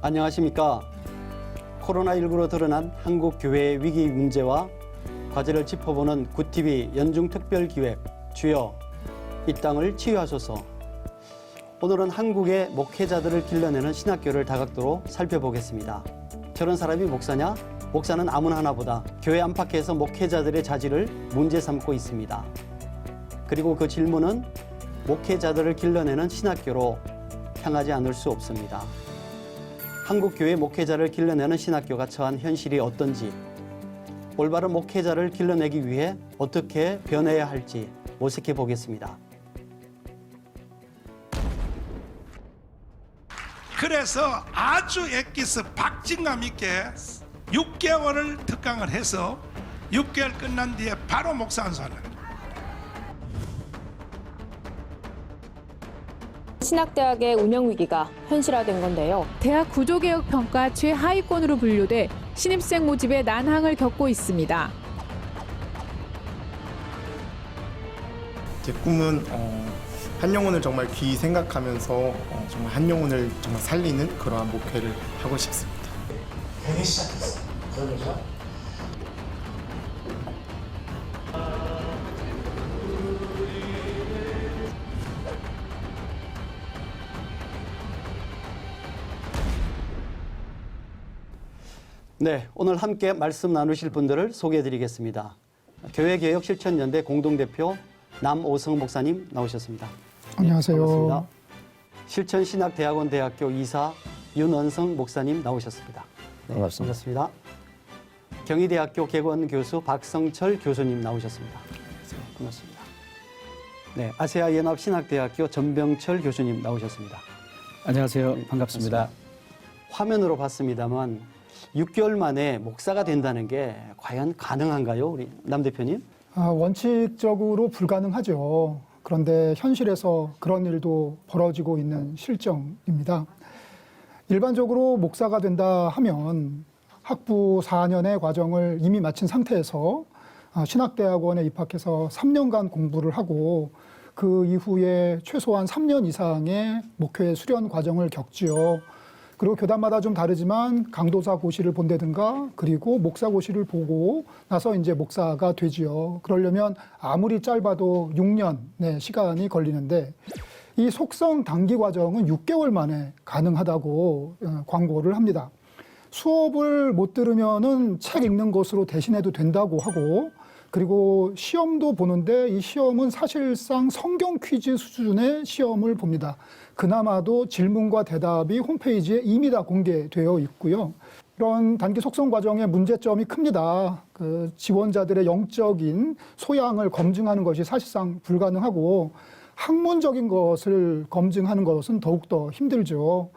안녕하십니까. 코로나19로 드러난 한국 교회의 위기 문제와 과제를 짚어보는 굿TV 연중특별기획 주여 이 땅을 치유하소서. 오늘은 한국의 목회자들을 길러내는 신학교를 다각도로 살펴보겠습니다. 저런 사람이 목사냐? 목사는 아무나 하나보다 교회 안팎에서 목회자들의 자질을 문제 삼고 있습니다. 그리고 그 질문은 목회자들을 길러내는 신학교로 향하지 않을 수 없습니다. 한국 교회 목회자를 길러내는 신학교가 처한 현실이 어떤지, 올바른 목회자를 길러내기 위해 어떻게 변해야 할지 모색해 보겠습니다. 그래서 아주 엑기스 박진감 있게 6개월을 특강을 해서 6개월 끝난 뒤에 바로 목사 안수하는 거예요. 신학대학의 운영위기가 현실화된 건데요. 대학 구조개혁 평가 최하위권으로 분류돼 신입생 모집에 난항을 겪고 있습니다. 제 꿈은 한 영혼을 정말 귀히 생각하면서 정말 한 영혼을 정말 살리는 그러한 목회를 하고 싶습니다. 되게 시작했어. 그러면서 네, 오늘 함께 말씀 나누실 분들을 소개해 드리겠습니다. 교회개혁실천연대 공동대표 남오성 목사님 나오셨습니다. 안녕하세요. 네, 반갑습니다. 실천신학대학원 대학교 이사 윤원성 목사님 나오셨습니다. 네, 반갑습니다. 경희대학교 개관교수 박성철 교수님 나오셨습니다. 반갑습니다. 네, 아세아연합신학대학교 전병철 교수님 나오셨습니다. 안녕하세요. 네, 반갑습니다. 화면으로 봤습니다만 6개월 만에 목사가 된다는 게 과연 가능한가요, 우리 남 대표님? 원칙적으로 불가능하죠. 그런데 현실에서 그런 일도 벌어지고 있는 실정입니다. 일반적으로 목사가 된다 하면 학부 4년의 과정을 이미 마친 상태에서 신학대학원에 입학해서 3년간 공부를 하고 그 이후에 최소한 3년 이상의 목회 수련 과정을 겪지요. 그리고 교단마다 좀 다르지만 강도사 고시를 본다든가 그리고 목사 고시를 보고 나서 이제 목사가 되지요. 그러려면 아무리 짧아도 6년의 시간이 걸리는데 이 속성 단기 과정은 6개월 만에 가능하다고 광고를 합니다. 수업을 못 들으면은 책 읽는 것으로 대신해도 된다고 하고 그리고 시험도 보는데 이 시험은 사실상 성경 퀴즈 수준의 시험을 봅니다. 그나마도 질문과 대답이 홈페이지에 이미 다 공개되어 있고요. 이런 단기 속성 과정의 문제점이 큽니다. 그 지원자들의 영적인 소양을 검증하는 것이 사실상 불가능하고 학문적인 것을 검증하는 것은 더욱더 힘들죠.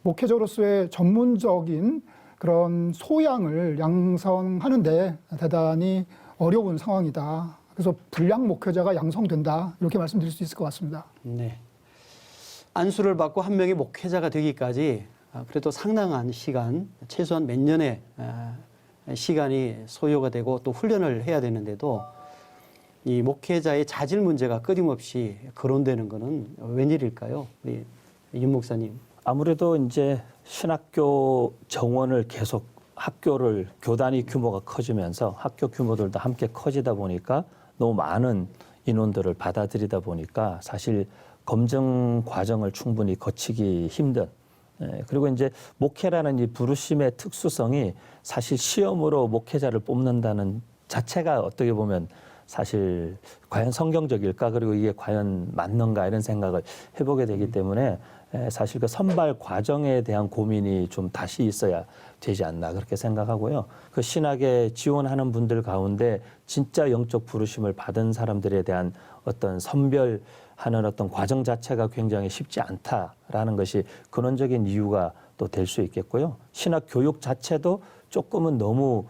목회자로서의 전문적인 그런 소양을 양성하는데 대단히 어려운 상황이다. 그래서 불량 목회자가 양성된다. 이렇게 말씀드릴 수 있을 것 같습니다. 네. 안수를 받고 한 명의 목회자가 되기까지 그래도 상당한 시간, 최소한 몇 년의 시간이 소요가 되고 또 훈련을 해야 되는데도 이 목회자의 자질 문제가 끊임없이 거론되는 것은 웬일일까요? 우리 윤 목사님. 아무래도 이제 신학교 정원을 계속 학교를 교단위 규모가 커지면서 학교 규모들도 함께 커지다 보니까 너무 많은 인원들을 받아들이다 보니까 사실 검증 과정을 충분히 거치기 힘든 그리고 이제 목회라는 이 부르심의 특수성이 사실 시험으로 목회자를 뽑는다는 자체가 어떻게 보면 사실 과연 성경적일까 그리고 이게 과연 맞는가 이런 생각을 해보게 되기 때문에 사실 그 선발 과정에 대한 고민이 좀 다시 있어야 되지 않나 그렇게 생각하고요. 그 신학에 지원하는 분들 가운데 진짜 영적 부르심을 받은 사람들에 대한 어떤 선별하는 어떤 과정 자체가 굉장히 쉽지 않다라는 것이 근원적인 이유가 또 될 수 있겠고요. 신학 교육 자체도 조금은 너무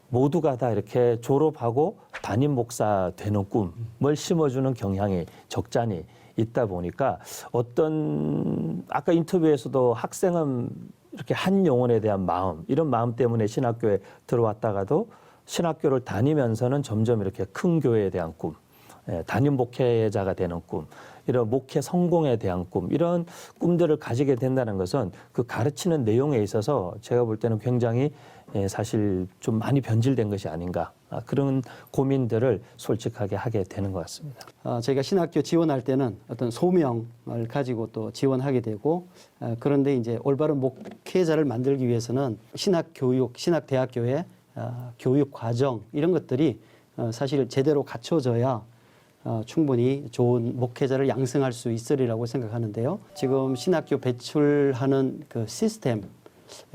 모두가 다 이렇게 졸업하고 담임 목사 되는 꿈을 심어주는 경향이 적잖이 있다 보니까 어떤 아까 인터뷰에서도 학생은 이렇게 한 영혼에 대한 마음 이런 마음 때문에 신학교에 들어왔다가도 신학교를 다니면서는 점점 이렇게 큰 교회에 대한 꿈 담임 목회자가 되는 꿈, 이런 목회 성공에 대한 꿈, 이런 꿈들을 가지게 된다는 것은 그 가르치는 내용에 있어서 제가 볼 때는 굉장히 사실 좀 많이 변질된 것이 아닌가, 그런 고민들을 솔직하게 하게 되는 것 같습니다. 저희가 신학교 지원할 때는 어떤 소명을 가지고 또 지원하게 되고, 그런데 이제 올바른 목회자를 만들기 위해서는 신학교육, 신학대학교의 교육 과정 이런 것들이 사실 제대로 갖춰져야 충분히 좋은 목회자를 양성할 수 있으리라고 생각하는데요. 지금 신학교 배출하는 그 시스템에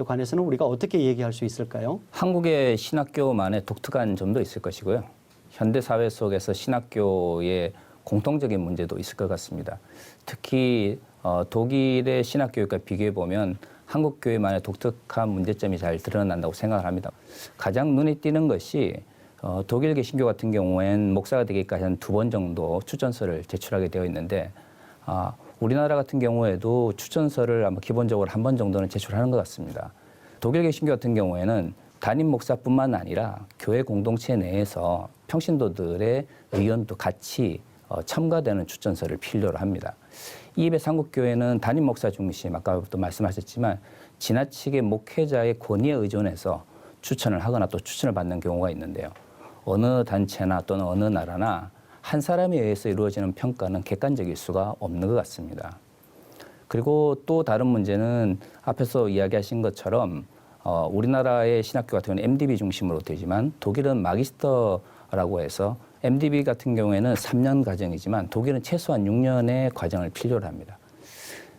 관해서는 우리가 어떻게 얘기할 수 있을까요? 한국의 신학교만의 독특한 점도 있을 것이고요. 현대 사회 속에서 신학교의 공통적인 문제도 있을 것 같습니다. 특히 독일의 신학교육과 비교해 보면 한국 교회만의 독특한 문제점이 잘 드러난다고 생각을 합니다. 가장 눈에 띄는 것이 독일 개신교 같은 경우엔 목사가 되기까지 한 2번 정도 추천서를 제출하게 되어 있는데, 우리나라 같은 경우에도 추천서를 아마 기본적으로 1번 정도는 제출하는 것 같습니다. 독일 개신교 같은 경우에는 담임 목사뿐만 아니라 교회 공동체 내에서 평신도들의 의견도 같이 첨가되는 추천서를 필요로 합니다. 이에 비해 한국교회는 담임 목사 중심, 아까부터 말씀하셨지만 지나치게 목회자의 권위에 의존해서 추천을 하거나 또 추천을 받는 경우가 있는데요. 어느 단체나 또는 어느 나라나 한 사람에 의해서 이루어지는 평가는 객관적일 수가 없는 것 같습니다. 그리고 또 다른 문제는 앞에서 이야기하신 것처럼 우리나라의 신학교 같은 경우는 MDB 중심으로 되지만 독일은 마기스터라고 해서 MDB 같은 경우에는 3년 과정이지만 독일은 최소한 6년의 과정을 필요로 합니다.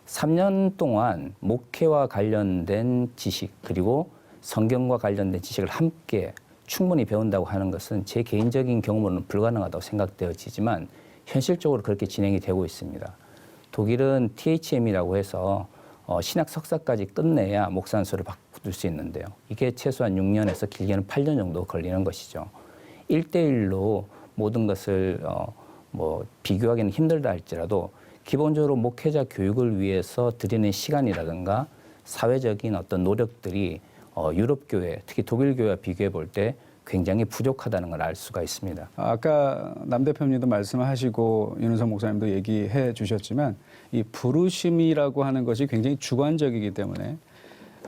3년 동안 목회와 관련된 지식 그리고 성경과 관련된 지식을 함께 충분히 배운다고 하는 것은 제 개인적인 경험으로는 불가능하다고 생각되어지지만 현실적으로 그렇게 진행이 되고 있습니다. 독일은 THM이라고 해서 신학 석사까지 끝내야 목사 안수를 받을 수 있는데요. 이게 최소한 6년에서 길게는 8년 정도 걸리는 것이죠. 1대1로 모든 것을 비교하기는 힘들다 할지라도 기본적으로 목회자 교육을 위해서 드리는 시간이라든가 사회적인 어떤 노력들이 유럽 교회, 특히 독일 교회와 비교해 볼 때 굉장히 부족하다는 걸 알 수가 있습니다. 아까 남 대표님도 말씀하시고 윤은석 목사님도 얘기해 주셨지만 이 부르심이라고 하는 것이 굉장히 주관적이기 때문에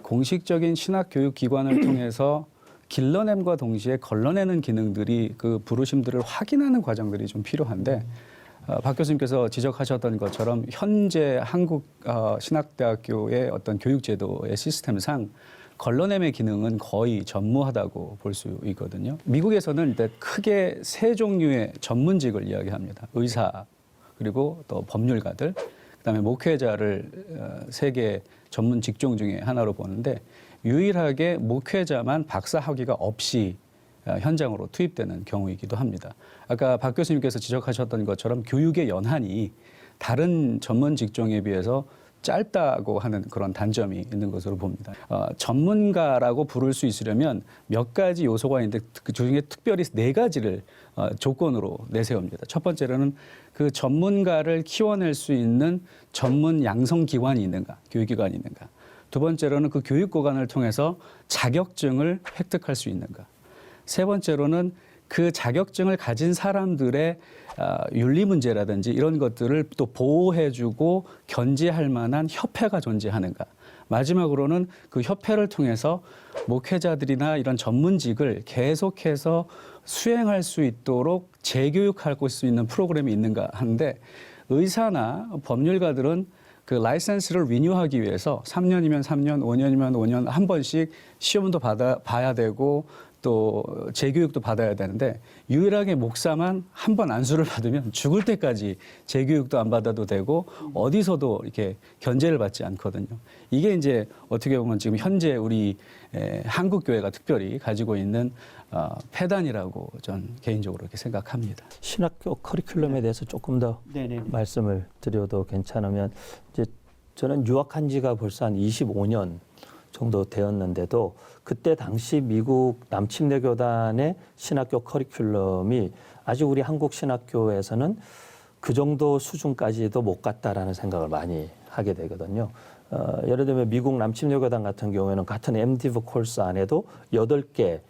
공식적인 신학 교육 기관을 통해서 길러냄과 동시에 걸러내는 기능들이 그 부르심들을 확인하는 과정들이 좀 필요한데, 박 교수님께서 지적하셨던 것처럼 현재 한국 신학대학교의 어떤 교육제도의 시스템상 걸러냄의 기능은 거의 전무하다고 볼 수 있거든요. 미국에서는 일단 크게 3종류의 전문직을 이야기합니다. 의사, 그리고 또 법률가들, 그다음에 목회자를 3개 전문 직종 중에 하나로 보는데, 유일하게 목회자만 박사 학위가 없이 현장으로 투입되는 경우이기도 합니다. 아까 박 교수님께서 지적하셨던 것처럼 교육의 연한이 다른 전문 직종에 비해서 짧다고 하는 그런 단점이 있는 것으로 봅니다. 전문가라고 부를 수 있으려면 몇 가지 요소가 있는데 그 중에 특별히 4가지를 조건으로 내세웁니다. 첫 번째로는 그 전문가를 키워낼 수 있는 전문 양성기관이 있는가, 교육기관이 있는가. 두 번째로는 그 교육기관을 통해서 자격증을 획득할 수 있는가. 세 번째로는 그 자격증을 가진 사람들의 윤리 문제라든지 이런 것들을 또 보호해주고 견제할 만한 협회가 존재하는가. 마지막으로는 그 협회를 통해서 목회자들이나 이런 전문직을 계속해서 수행할 수 있도록 재교육할 수 있는 프로그램이 있는가 하는데, 의사나 법률가들은 그 라이센스를 리뉴하기 위해서 3년이면 3년, 5년이면 5년 한 번씩 시험도 봐야 되고 또 재교육도 받아야 되는데, 유일하게 목사만 한 번 안수를 받으면 죽을 때까지 재교육도 안 받아도 되고 어디서도 이렇게 견제를 받지 않거든요. 이게 이제 어떻게 보면 지금 현재 우리 한국 교회가 특별히 가지고 있는 폐단이라고 전 개인적으로 이렇게 생각합니다. 신학교 커리큘럼에 대해서 조금 더 말씀을 드려도 괜찮으면, 이제 저는 유학한 지가 벌써 한 25년 정도 되었는데도 그때 당시 미국 남침례교단의 신학교 커리큘럼이 아직 우리 한국 신학교에서는 그 정도 수준까지도 못 갔다라는 생각을 많이 하게 되거든요. 예를 들면 미국 남침례교단 같은 경우에는 같은 MDiv 코र्스 안에도 8개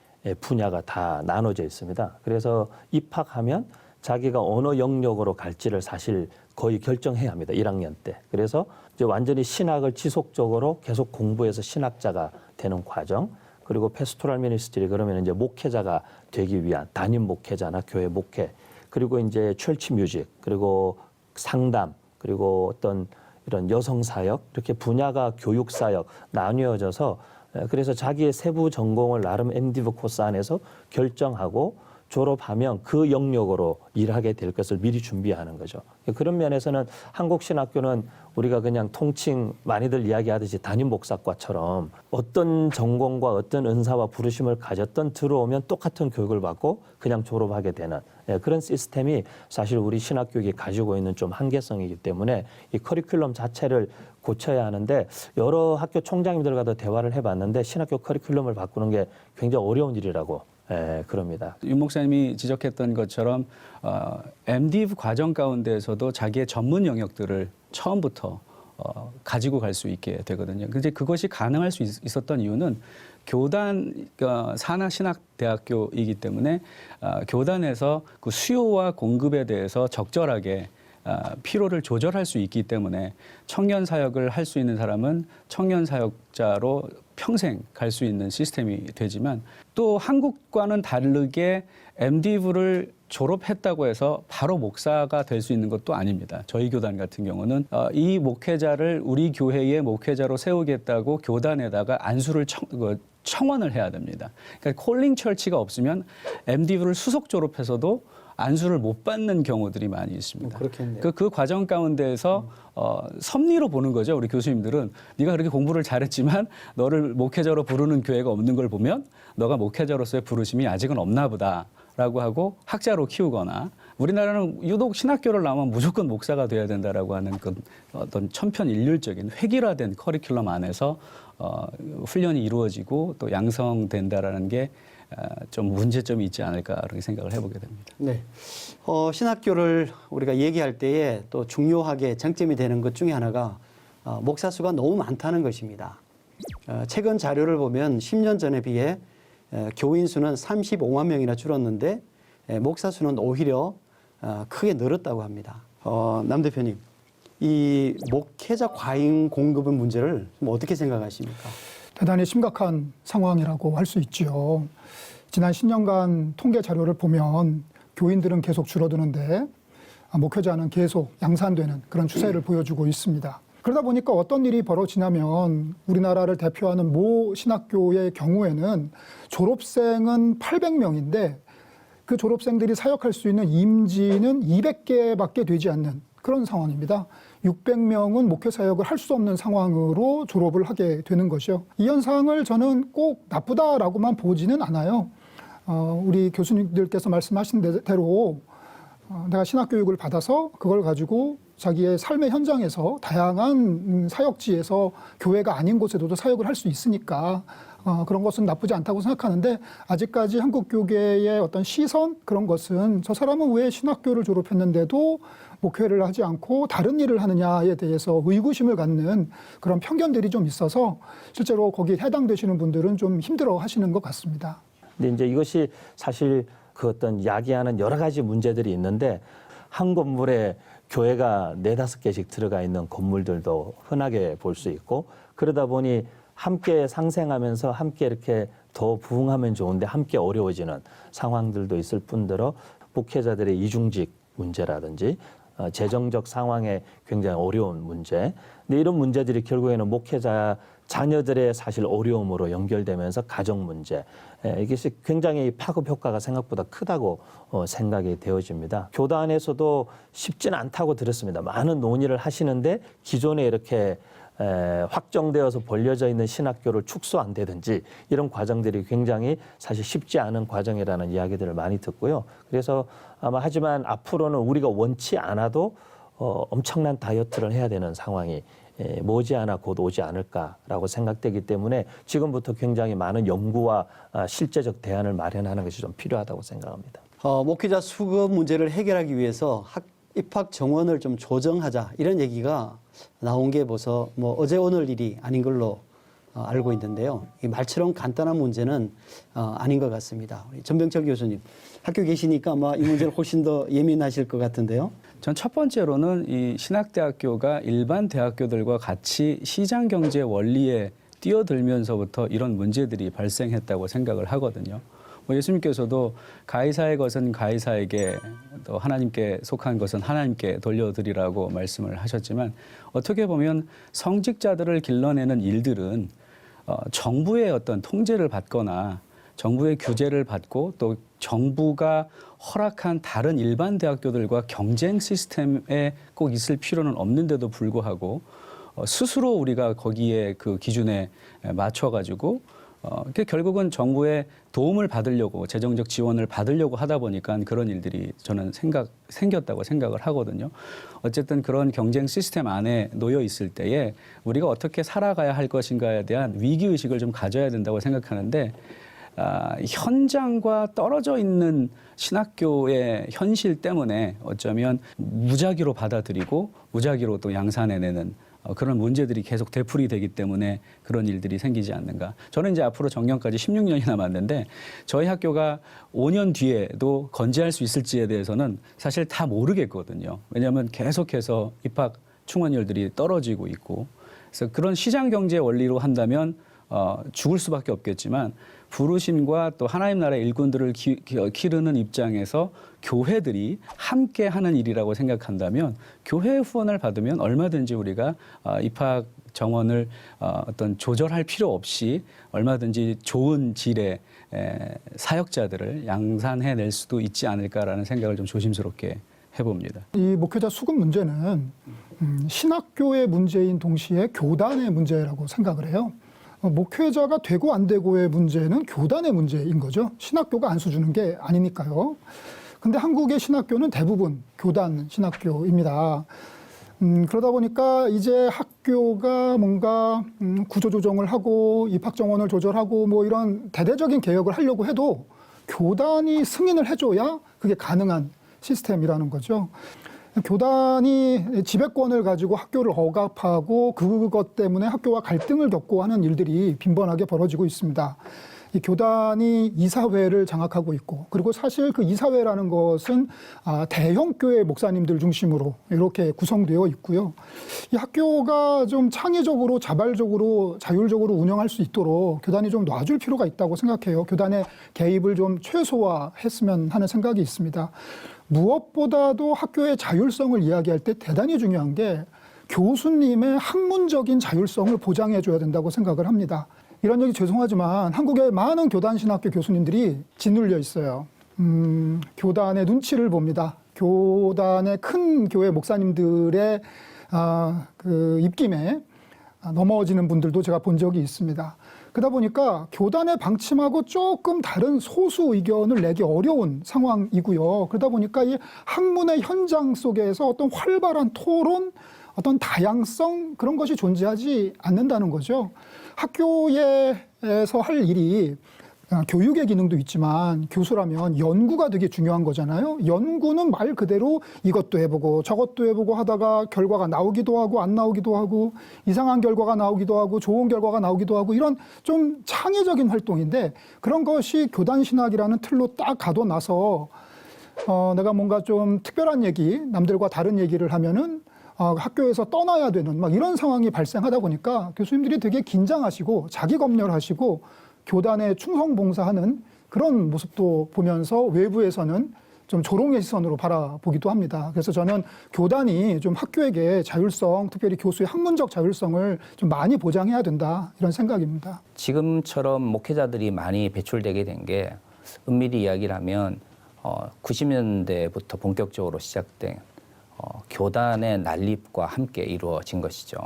분야가 다 나눠져 있습니다. 그래서 입학하면 자기가 어느 영역으로 갈지를 사실 거의 결정해야 합니다. 1학년 때. 그래서 이제 완전히 신학을 지속적으로 계속 공부해서 신학자가 되는 과정. 그리고 패스토랄 미니스트리 그러면 이제 목회자가 되기 위한 담임 목회자나 교회 목회. 그리고 이제 철치 뮤직, 그리고 상담, 그리고 어떤 이런 여성 사역, 이렇게 분야가 교육 사역 나뉘어져서 그래서 자기의 세부 전공을 나름 MDiv 코스 안에서 결정하고 졸업하면 그 영역으로 일하게 될 것을 미리 준비하는 거죠. 그런 면에서는 한국신학교는 우리가 그냥 통칭 많이들 이야기하듯이 담임 목사과처럼 어떤 전공과 어떤 은사와 부르심을 가졌던 들어오면 똑같은 교육을 받고 그냥 졸업하게 되는 그런 시스템이 사실 우리 신학교육이 가지고 있는 좀 한계성이기 때문에 이 커리큘럼 자체를 고쳐야 하는데 여러 학교 총장님들과도 대화를 해봤는데 신학교 커리큘럼을 바꾸는 게 굉장히 어려운 일이라고 그럽니다. 윤 목사님이 지적했던 것처럼 MDiv 과정 가운데에서도 자기의 전문 영역들을 처음부터 가지고 갈 수 있게 되거든요. 근데 그것이 가능할 수 있었던 이유는 교단 산하신학대학교이기 때문에 교단에서 그 수요와 공급에 대해서 적절하게 필요를 조절할 수 있기 때문에 청년 사역을 할 수 있는 사람은 청년 사역자로 평생 갈 수 있는 시스템이 되지만 또 한국과는 다르게 MDiv를 졸업했다고 해서 바로 목사가 될 수 있는 것도 아닙니다. 저희 교단 같은 경우는 이 목회자를 우리 교회의 목회자로 세우겠다고 교단에다가 안수를 청원을 해야 됩니다. 그러니까 콜링 철치가 없으면 MDiv를 수석 졸업해서도 안수를 못 받는 경우들이 많이 있습니다. 그렇겠네요. 그 과정 가운데에서 섭리로 보는 거죠. 우리 교수님들은 네가 그렇게 공부를 잘했지만 너를 목회자로 부르는 교회가 없는 걸 보면 너가 목회자로서의 부르심이 아직은 없나 보다라고 하고 학자로 키우거나 우리나라는 유독 신학교를 나오면 무조건 목사가 돼야 된다라고 하는 그 어떤 천편일률적인 획일화된 커리큘럼 안에서 훈련이 이루어지고 또 양성된다라는 게 좀 문제점이 있지 않을까 그렇게 생각을 해보게 됩니다. 네. 신학교를 우리가 얘기할 때에 또 중요하게 쟁점이 되는 것 중에 하나가 목사 수가 너무 많다는 것입니다. 최근 자료를 보면 10년 전에 비해 교인 수는 35만 명이나 줄었는데 목사 수는 오히려 크게 늘었다고 합니다. 남 대표님, 이 목회자 과잉 공급의 문제를 어떻게 생각하십니까? 대단히 심각한 상황이라고 할 수 있죠. 지난 10년간 통계 자료를 보면 교인들은 계속 줄어드는데 목회자는 계속 양산되는 그런 추세를 보여주고 있습니다. 그러다 보니까 어떤 일이 벌어지냐면 우리나라를 대표하는 모 신학교의 경우에는 졸업생은 800명인데 그 졸업생들이 사역할 수 있는 임지는 200개밖에 되지 않는 그런 상황입니다. 600명은 목회 사역을 할 수 없는 상황으로 졸업을 하게 되는 것이요. 이 현상을 저는 꼭 나쁘다라고만 보지는 않아요. 우리 교수님들께서 말씀하신 대로 내가 신학교육을 받아서 그걸 가지고 자기의 삶의 현장에서 다양한 사역지에서 교회가 아닌 곳에도 사역을 할 수 있으니까 그런 것은 나쁘지 않다고 생각하는데 아직까지 한국 교계의 어떤 시선 그런 것은 저 사람은 왜 신학교를 졸업했는데도 목회를 하지 않고 다른 일을 하느냐에 대해서 의구심을 갖는 그런 편견들이 좀 있어서 실제로 거기에 해당되시는 분들은 좀 힘들어 하시는 것 같습니다. 근데 이제 이것이 사실 그 어떤 야기하는 여러 가지 문제들이 있는데 한 건물에 교회가 4-5개씩 들어가 있는 건물들도 흔하게 볼 수 있고 그러다 보니 함께 상생하면서 함께 이렇게 더 부흥하면 좋은데 함께 어려워지는 상황들도 있을 뿐더러 목회자들의 이중직 문제라든지 재정적 상황에 굉장히 어려운 문제. 근데 이런 문제들이 결국에는 목회자 자녀들의 사실 어려움으로 연결되면서 가정 문제. 이것이 굉장히 파급 효과가 생각보다 크다고 생각이 되어집니다. 교단에서도 쉽지는 않다고 들었습니다. 많은 논의를 하시는데 기존에 이렇게 확정되어서 벌려져 있는 신학교를 축소 안 되든지 이런 과정들이 굉장히 사실 쉽지 않은 과정이라는 이야기들을 많이 듣고요. 그래서 아마 하지만 앞으로는 우리가 원치 않아도 엄청난 다이어트를 해야 되는 상황이 머지않아 곧 오지 않을까라고 생각되기 때문에 지금부터 굉장히 많은 연구와 실제적 대안을 마련하는 것이 좀 필요하다고 생각합니다. 목회자 수급 문제를 해결하기 위해서 입학 정원을 좀 조정하자 이런 얘기가 나온 게 벌써 어제 오늘 일이 아닌 걸로 알고 있는데요. 이 말처럼 간단한 문제는 아닌 것 같습니다. 우리 전병철 교수님, 학교 계시니까 아마 이 문제를 훨씬 더 예민하실 것 같은데요. 전 첫 번째로는 이 신학대학교가 일반 대학교들과 같이 시장 경제 원리에 뛰어들면서부터 이런 문제들이 발생했다고 생각을 하거든요. 뭐 예수님께서도 가이사의 것은 가이사에게, 또 하나님께 속한 것은 하나님께 돌려드리라고 말씀을 하셨지만, 어떻게 보면 성직자들을 길러내는 일들은 정부의 어떤 통제를 받거나 정부의 규제를 받고 또 정부가 허락한 다른 일반 대학교들과 경쟁 시스템에 꼭 있을 필요는 없는데도 불구하고 스스로 우리가 거기에 그 기준에 맞춰가지고 결국은 정부의 도움을 받으려고, 재정적 지원을 받으려고 하다 보니까 그런 일들이 저는 생겼다고 생각을 하거든요. 어쨌든 그런 경쟁 시스템 안에 놓여 있을 때에 우리가 어떻게 살아가야 할 것인가에 대한 위기의식을 좀 가져야 된다고 생각하는데, 현장과 떨어져 있는 신학교의 현실 때문에 어쩌면 무작위로 받아들이고 무작위로 또 양산해내는 그런 문제들이 계속 되풀이 되기 때문에 그런 일들이 생기지 않는가. 저는 이제 앞으로 정년까지 16년이 남았는데 저희 학교가 5년 뒤에도 건재할 수 있을지에 대해서는 사실 다 모르겠거든요. 왜냐하면 계속해서 입학 충원율들이 떨어지고 있고, 그래서 그런 시장 경제 원리로 한다면 죽을 수밖에 없겠지만, 부르심과 또 하나님 나라의 일꾼들을 기르는 입장에서 교회들이 함께 하는 일이라고 생각한다면, 교회 후원을 받으면 얼마든지 우리가 입학 정원을 어떤 조절할 필요 없이 얼마든지 좋은 질의 사역자들을 양산해낼 수도 있지 않을까라는 생각을 좀 조심스럽게 해봅니다. 이 목회자 수급 문제는 신학교의 문제인 동시에 교단의 문제라고 생각을 해요. 목회자가 되고 안 되고의 문제는 교단의 문제인 거죠. 신학교가 안수 주는 게 아니니까요. 근데 한국의 신학교는 대부분 교단 신학교입니다. 그러다 보니까 이제 학교가 뭔가 구조조정을 하고 입학 정원을 조절하고 뭐 이런 대대적인 개혁을 하려고 해도 교단이 승인을 해줘야 그게 가능한 시스템이라는 거죠. 교단이 지배권을 가지고 학교를 억압하고 그것 때문에 학교와 갈등을 겪고 하는 일들이 빈번하게 벌어지고 있습니다. 이 교단이 이사회를 장악하고 있고, 그리고 사실 그 이사회라는 것은 대형 교회 목사님들 중심으로 이렇게 구성되어 있고요. 이 학교가 좀 창의적으로, 자발적으로, 자율적으로 운영할 수 있도록 교단이 좀 놔줄 필요가 있다고 생각해요. 교단의 개입을 좀 최소화했으면 하는 생각이 있습니다. 무엇보다도 학교의 자율성을 이야기할 때 대단히 중요한 게 교수님의 학문적인 자율성을 보장해줘야 된다고 생각을 합니다. 이런 얘기 죄송하지만 한국의 많은 교단 신학교 교수님들이 짓눌려 있어요. 교단의 눈치를 봅니다. 교단의 큰 교회 목사님들의 그 입김에 넘어지는 분들도 제가 본 적이 있습니다. 그러다 보니까 교단의 방침하고 조금 다른 소수 의견을 내기 어려운 상황이고요. 그러다 보니까 이 학문의 현장 속에서 어떤 활발한 토론, 어떤 다양성, 그런 것이 존재하지 않는다는 거죠. 학교에서 할 일이 교육의 기능도 있지만 교수라면 연구가 되게 중요한 거잖아요. 연구는 말 그대로 이것도 해보고 저것도 해보고 하다가 결과가 나오기도 하고 안 나오기도 하고 이상한 결과가 나오기도 하고 좋은 결과가 나오기도 하고 이런 좀 창의적인 활동인데, 그런 것이 교단 신학이라는 틀로 딱 가둬놔서 내가 뭔가 좀 특별한 얘기, 남들과 다른 얘기를 하면은 학교에서 떠나야 되는 막 이런 상황이 발생하다 보니까 교수님들이 되게 긴장하시고 자기 검열하시고 교단에 충성봉사하는 그런 모습도 보면서 외부에서는 좀 조롱의 시선으로 바라보기도 합니다. 그래서 저는 교단이 좀 학교에게 자율성, 특별히 교수의 학문적 자율성을 좀 많이 보장해야 된다, 이런 생각입니다. 지금처럼 목회자들이 많이 배출되게 된 게 은밀히 이야기를 하면 90년대부터 본격적으로 시작된 교단의 난립과 함께 이루어진 것이죠.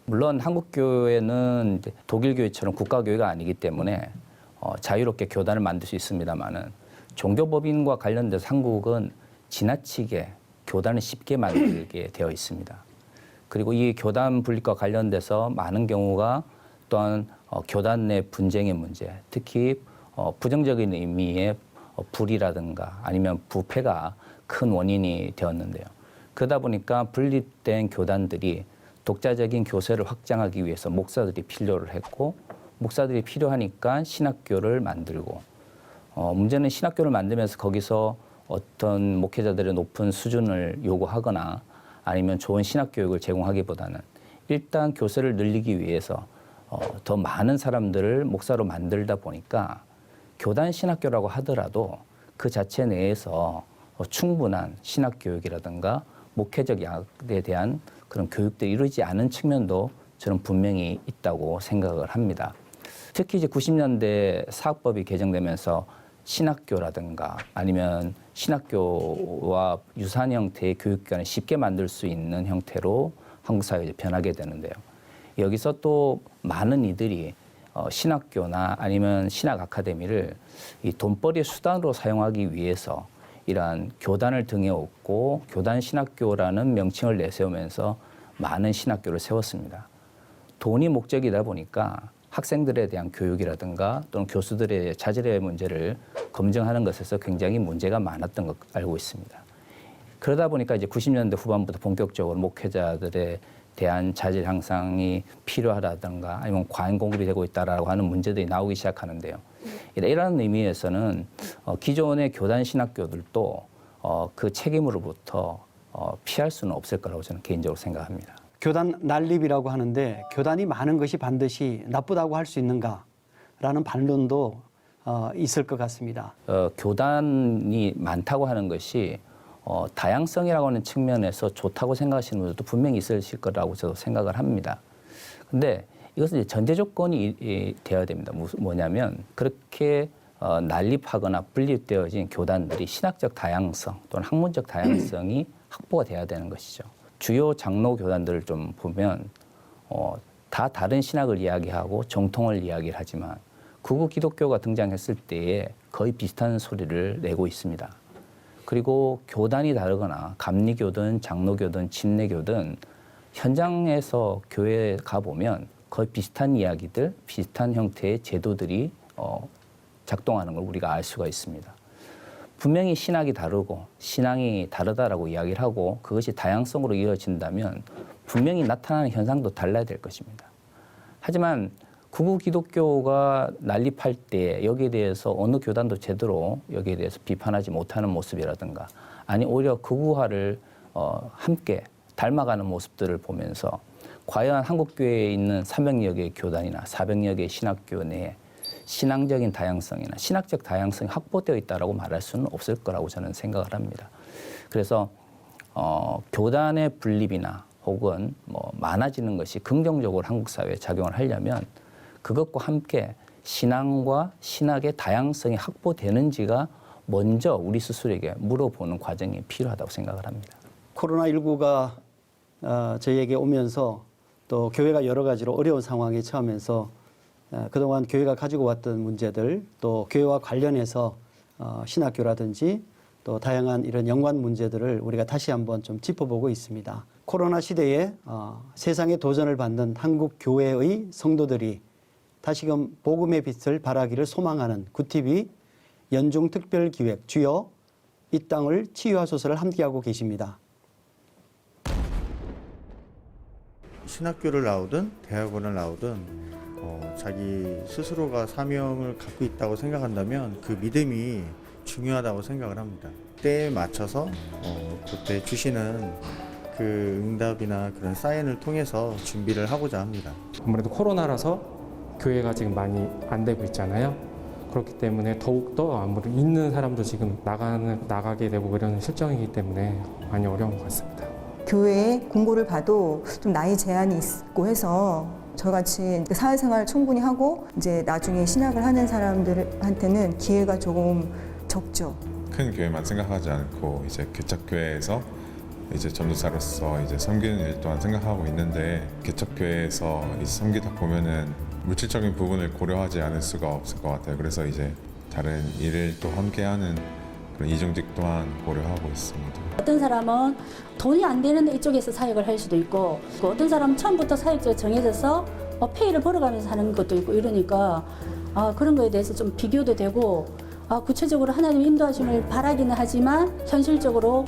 물론 한국 교회는 독일 교회처럼 국가 교회가 아니기 때문에 자유롭게 교단을 만들 수 있습니다만은, 종교법인과 관련돼서 한국은 지나치게 교단을 쉽게 만들게 되어 있습니다. 그리고 이 교단 분립과 관련돼서 많은 경우가 또한 교단 내 분쟁의 문제, 특히 부정적인 의미의 불이라든가 아니면 부패가 큰 원인이 되었는데요. 그러다 보니까 분립된 교단들이 독자적인 교세를 확장하기 위해서 목사들이 필요를 했고, 목사들이 필요하니까 신학교를 만들고, 문제는 신학교를 만들면서 거기서 어떤 목회자들의 높은 수준을 요구하거나 아니면 좋은 신학 교육을 제공하기보다는 일단 교세를 늘리기 위해서 더 많은 사람들을 목사로 만들다 보니까 교단 신학교라고 하더라도 그 자체 내에서 충분한 신학 교육이라든가 목회적 약에 대한 그런 교육들이 이루어지지 않은 측면도 저는 분명히 있다고 생각을 합니다. 특히 이제 90년대 사학법이 개정되면서 신학교라든가 아니면 신학교와 유사한 형태의 교육기관을 쉽게 만들 수 있는 형태로 한국 사회에 변하게 되는데요. 여기서 또 많은 이들이 신학교나 아니면 신학 아카데미를 이 돈벌이의 수단으로 사용하기 위해서 이러한 교단을 등에 업고 교단 신학교라는 명칭을 내세우면서 많은 신학교를 세웠습니다. 돈이 목적이다 보니까 학생들에 대한 교육이라든가 또는 교수들의 자질의 문제를 검증하는 것에서 굉장히 문제가 많았던 것 알고 있습니다. 그러다 보니까 이제 90년대 후반부터 본격적으로 목회자들에 대한 자질 향상이 필요하다든가 아니면 과잉 공급이 되고 있다라고 하는 문제들이 나오기 시작하는데요. 이런 의미에서는 기존의 교단 신학교들도 그 책임으로부터 피할 수는 없을 거라고 저는 개인적으로 생각합니다. 교단 난립이라고 하는데 교단이 많은 것이 반드시 나쁘다고 할 수 있는가라는 반론도 있을 것 같습니다. 교단이 많다고 하는 것이 다양성이라고 하는 측면에서 좋다고 생각하시는 분들도 분명히 있으실 거라고 저도 생각을 합니다. 근데 이것은 이제 전제 조건이 되어야 됩니다. 뭐냐면 그렇게 난립하거나 분립되어진 교단들이 신학적 다양성 또는 학문적 다양성이 확보가 돼야 되는 것이죠. 주요 장로 교단들을 좀 보면 다 다른 신학을 이야기하고 정통을 이야기를 하지만 구구 기독교가 등장했을 때에 거의 비슷한 소리를 내고 있습니다. 그리고 교단이 다르거나 감리교든 장로교든 침례교든 현장에서 교회에 가보면 거의 비슷한 이야기들, 비슷한 형태의 제도들이 작동하는 걸 우리가 알 수가 있습니다. 분명히 신학이 다르고 신앙이 다르다라고 이야기를 하고 그것이 다양성으로 이어진다면 분명히 나타나는 현상도 달라야 될 것입니다. 하지만 구구 기독교가 난립할 때 여기에 대해서 어느 교단도 제대로 여기에 대해서 비판하지 못하는 모습이라든가 아니 오히려 극우화를 함께 닮아가는 모습들을 보면서 과연 한국교회에 있는 300여 개의 교단이나 400여 개의 신학교 내에 신앙적인 다양성이나 신학적 다양성이 확보되어 있다라고 말할 수는 없을 거라고 저는 생각을 합니다. 그래서 교단의 분립이나 혹은 많아지는 것이 긍정적으로 한국 사회에 작용을 하려면 그것과 함께 신앙과 신학의 다양성이 확보되는지가 먼저 우리 스스로에게 물어보는 과정이 필요하다고 생각을 합니다. 코로나19가 저희에게 오면서 또 교회가 여러 가지로 어려운 상황에 처하면서 그동안 교회가 가지고 왔던 문제들 또 교회와 관련해서 신학교라든지 또 다양한 이런 연관 문제들을 우리가 다시 한번 좀 짚어보고 있습니다. 코로나 시대에 세상의 도전을 받는 한국 교회의 성도들이 다시금 복음의 빛을 발하기를 소망하는 굿TV 연중특별기획 주여 이 땅을 치유하소서를 함께하고 계십니다. 신학교를 나오든 대학원을 나오든 자기 스스로가 사명을 갖고 있다고 생각한다면 그 믿음이 중요하다고 생각을 합니다. 때에 맞춰서 그때 주시는 그 응답이나 그런 사인을 통해서 준비를 하고자 합니다. 아무래도 코로나라서 교회가 지금 많이 안 되고 있잖아요. 그렇기 때문에 더욱더 아무래도 있는 사람도 지금 나가게 되고 이런 실정이기 때문에 많이 어려운 것 같습니다. 교회에 공고를 봐도 좀 나이 제한이 있고 해서 저같이 사회생활을 충분히 하고 이제 나중에 신학을 하는 사람들한테는 기회가 조금 적죠. 큰 교회만 생각하지 않고 이제 개척교회에서 이제 전도사로서 이제 섬기는 일 또한 생각하고 있는데 개척교회에서 이제 섬기다 보면은 물질적인 부분을 고려하지 않을 수가 없을 것 같아요. 그래서 이제 다른 일을 또 함께하는 그런 이중직 또한 고려하고 있습니다. 어떤 사람은 돈이 안 되는 이쪽에서 사역을 할 수도 있고 어떤 사람은 처음부터 사역자가 정해져서 페이를 벌어가면서 하는 것도 있고 이러니까 그런 거에 대해서 좀 비교도 되고 구체적으로 하나님 인도하심을 바라기는 하지만 현실적으로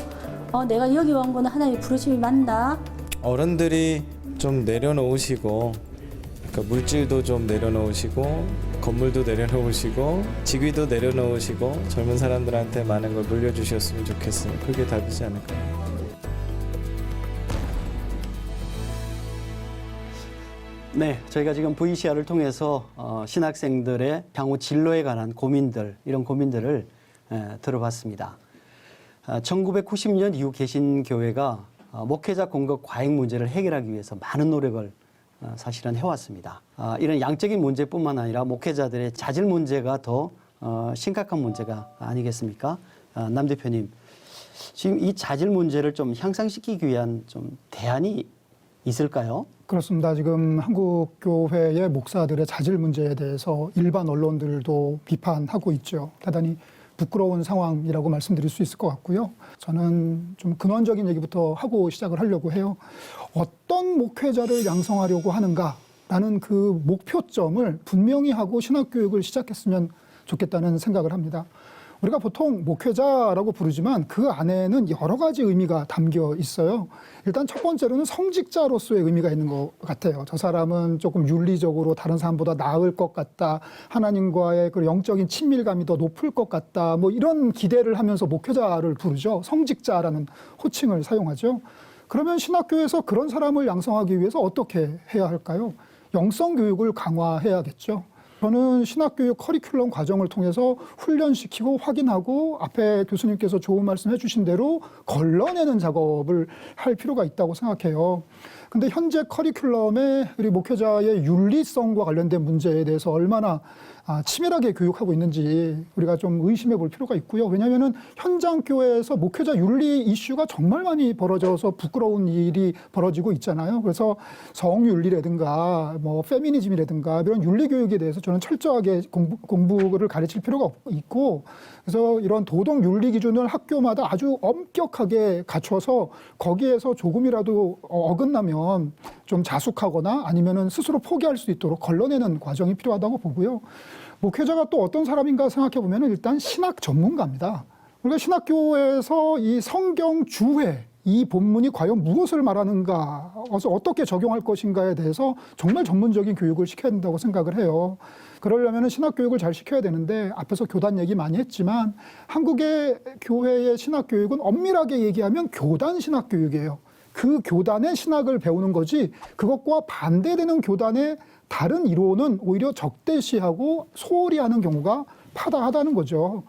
내가 여기 온 거는 하나님의 부르심이 맞나? 어른들이 좀 내려놓으시고 그러니까 물질도 좀 내려놓으시고 건물도 내려놓으시고 직위도 내려놓으시고 젊은 사람들한테 많은 걸 물려주셨으면 좋겠어요. 그게 답이지 않을까요? 네, 저희가 지금 VCR을 통해서 신학생들의 향후 진로에 관한 고민들, 이런 고민들을 들어봤습니다. 1990년 이후 개신교회가 목회자 공급 과잉 문제를 해결하기 위해서 많은 노력을 사실은 해왔습니다. 이런 양적인 문제뿐만 아니라 목회자들의 자질 문제가 더 심각한 문제가 아니겠습니까? 남 대표님, 지금 이 자질 문제를 좀 향상시키기 위한 좀 대안이 있을까요? 그렇습니다. 지금 한국교회의 목사들의 자질 문제에 대해서 일반 언론들도 비판하고 있죠. 대단히 부끄러운 상황이라고 말씀드릴 수 있을 것 같고요. 저는 좀 근원적인 얘기부터 하고 시작을 하려고 해요. 어떤 목회자를 양성하려고 하는가라는 그 목표점을 분명히 하고 신학교육을 시작했으면 좋겠다는 생각을 합니다. 우리가 보통 목회자라고 부르지만 그 안에는 여러 가지 의미가 담겨 있어요. 일단 첫 번째로는 성직자로서의 의미가 있는 것 같아요. 저 사람은 조금 윤리적으로 다른 사람보다 나을 것 같다. 하나님과의 그 영적인 친밀감이 더 높을 것 같다. 뭐 이런 기대를 하면서 목회자를 부르죠. 성직자라는 호칭을 사용하죠. 그러면 신학교에서 그런 사람을 양성하기 위해서 어떻게 해야 할까요? 영성 교육을 강화해야겠죠. 저는 신학교육 커리큘럼 과정을 통해서 훈련시키고 확인하고 앞에 교수님께서 좋은 말씀 해주신 대로 걸러내는 작업을 할 필요가 있다고 생각해요. 근데 현재 커리큘럼에 우리 목회자의 윤리성과 관련된 문제에 대해서 얼마나 치밀하게 교육하고 있는지 우리가 좀 의심해 볼 필요가 있고요. 왜냐하면은 현장 교회에서 목회자 윤리 이슈가 정말 많이 벌어져서 부끄러운 일이 벌어지고 있잖아요. 그래서 성윤리라든가 뭐 페미니즘이라든가 이런 윤리 교육에 대해서 저는 철저하게 공부를 가르칠 필요가 있고, 그래서 이런 도덕 윤리 기준을 학교마다 아주 엄격하게 갖춰서 거기에서 조금이라도 어긋나면 좀 자숙하거나 아니면은 스스로 포기할 수 있도록 걸러내는 과정이 필요하다고 보고요. 목회자가 또 어떤 사람인가 생각해 보면 일단 신학 전문가입니다. 우리가 신학교에서 이 성경 주회, 이 본문이 과연 무엇을 말하는가, 어떻게 적용할 것인가에 대해서 정말 전문적인 교육을 시켜야 된다고 생각을 해요. 그러려면 신학교육을 잘 시켜야 되는데 앞에서 교단 얘기 많이 했지만 한국의 교회의 신학교육은 엄밀하게 얘기하면 교단 신학교육이에요. 그 교단의 신학을 배우는 거지 그것과 반대되는 교단의 다른 이론은 오히려 적대시하고 소홀히 하는 경우가 파다하다는 거죠.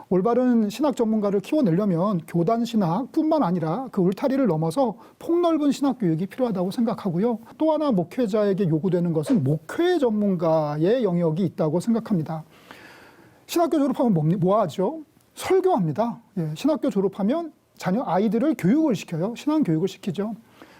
올바른 신학 전문가를 키워내려면 교단 신학뿐만 아니라 그 울타리를 넘어서 폭넓은 신학 교육이 필요하다고 생각하고요. 또 하나 목회자에게 요구되는 것은 목회 전문가의 영역이 있다고 생각합니다. 신학교 졸업하면 뭐 하죠? 설교합니다. 신학교 졸업하면 자녀 아이들을 교육을 시켜요. 신앙 교육을 시키죠.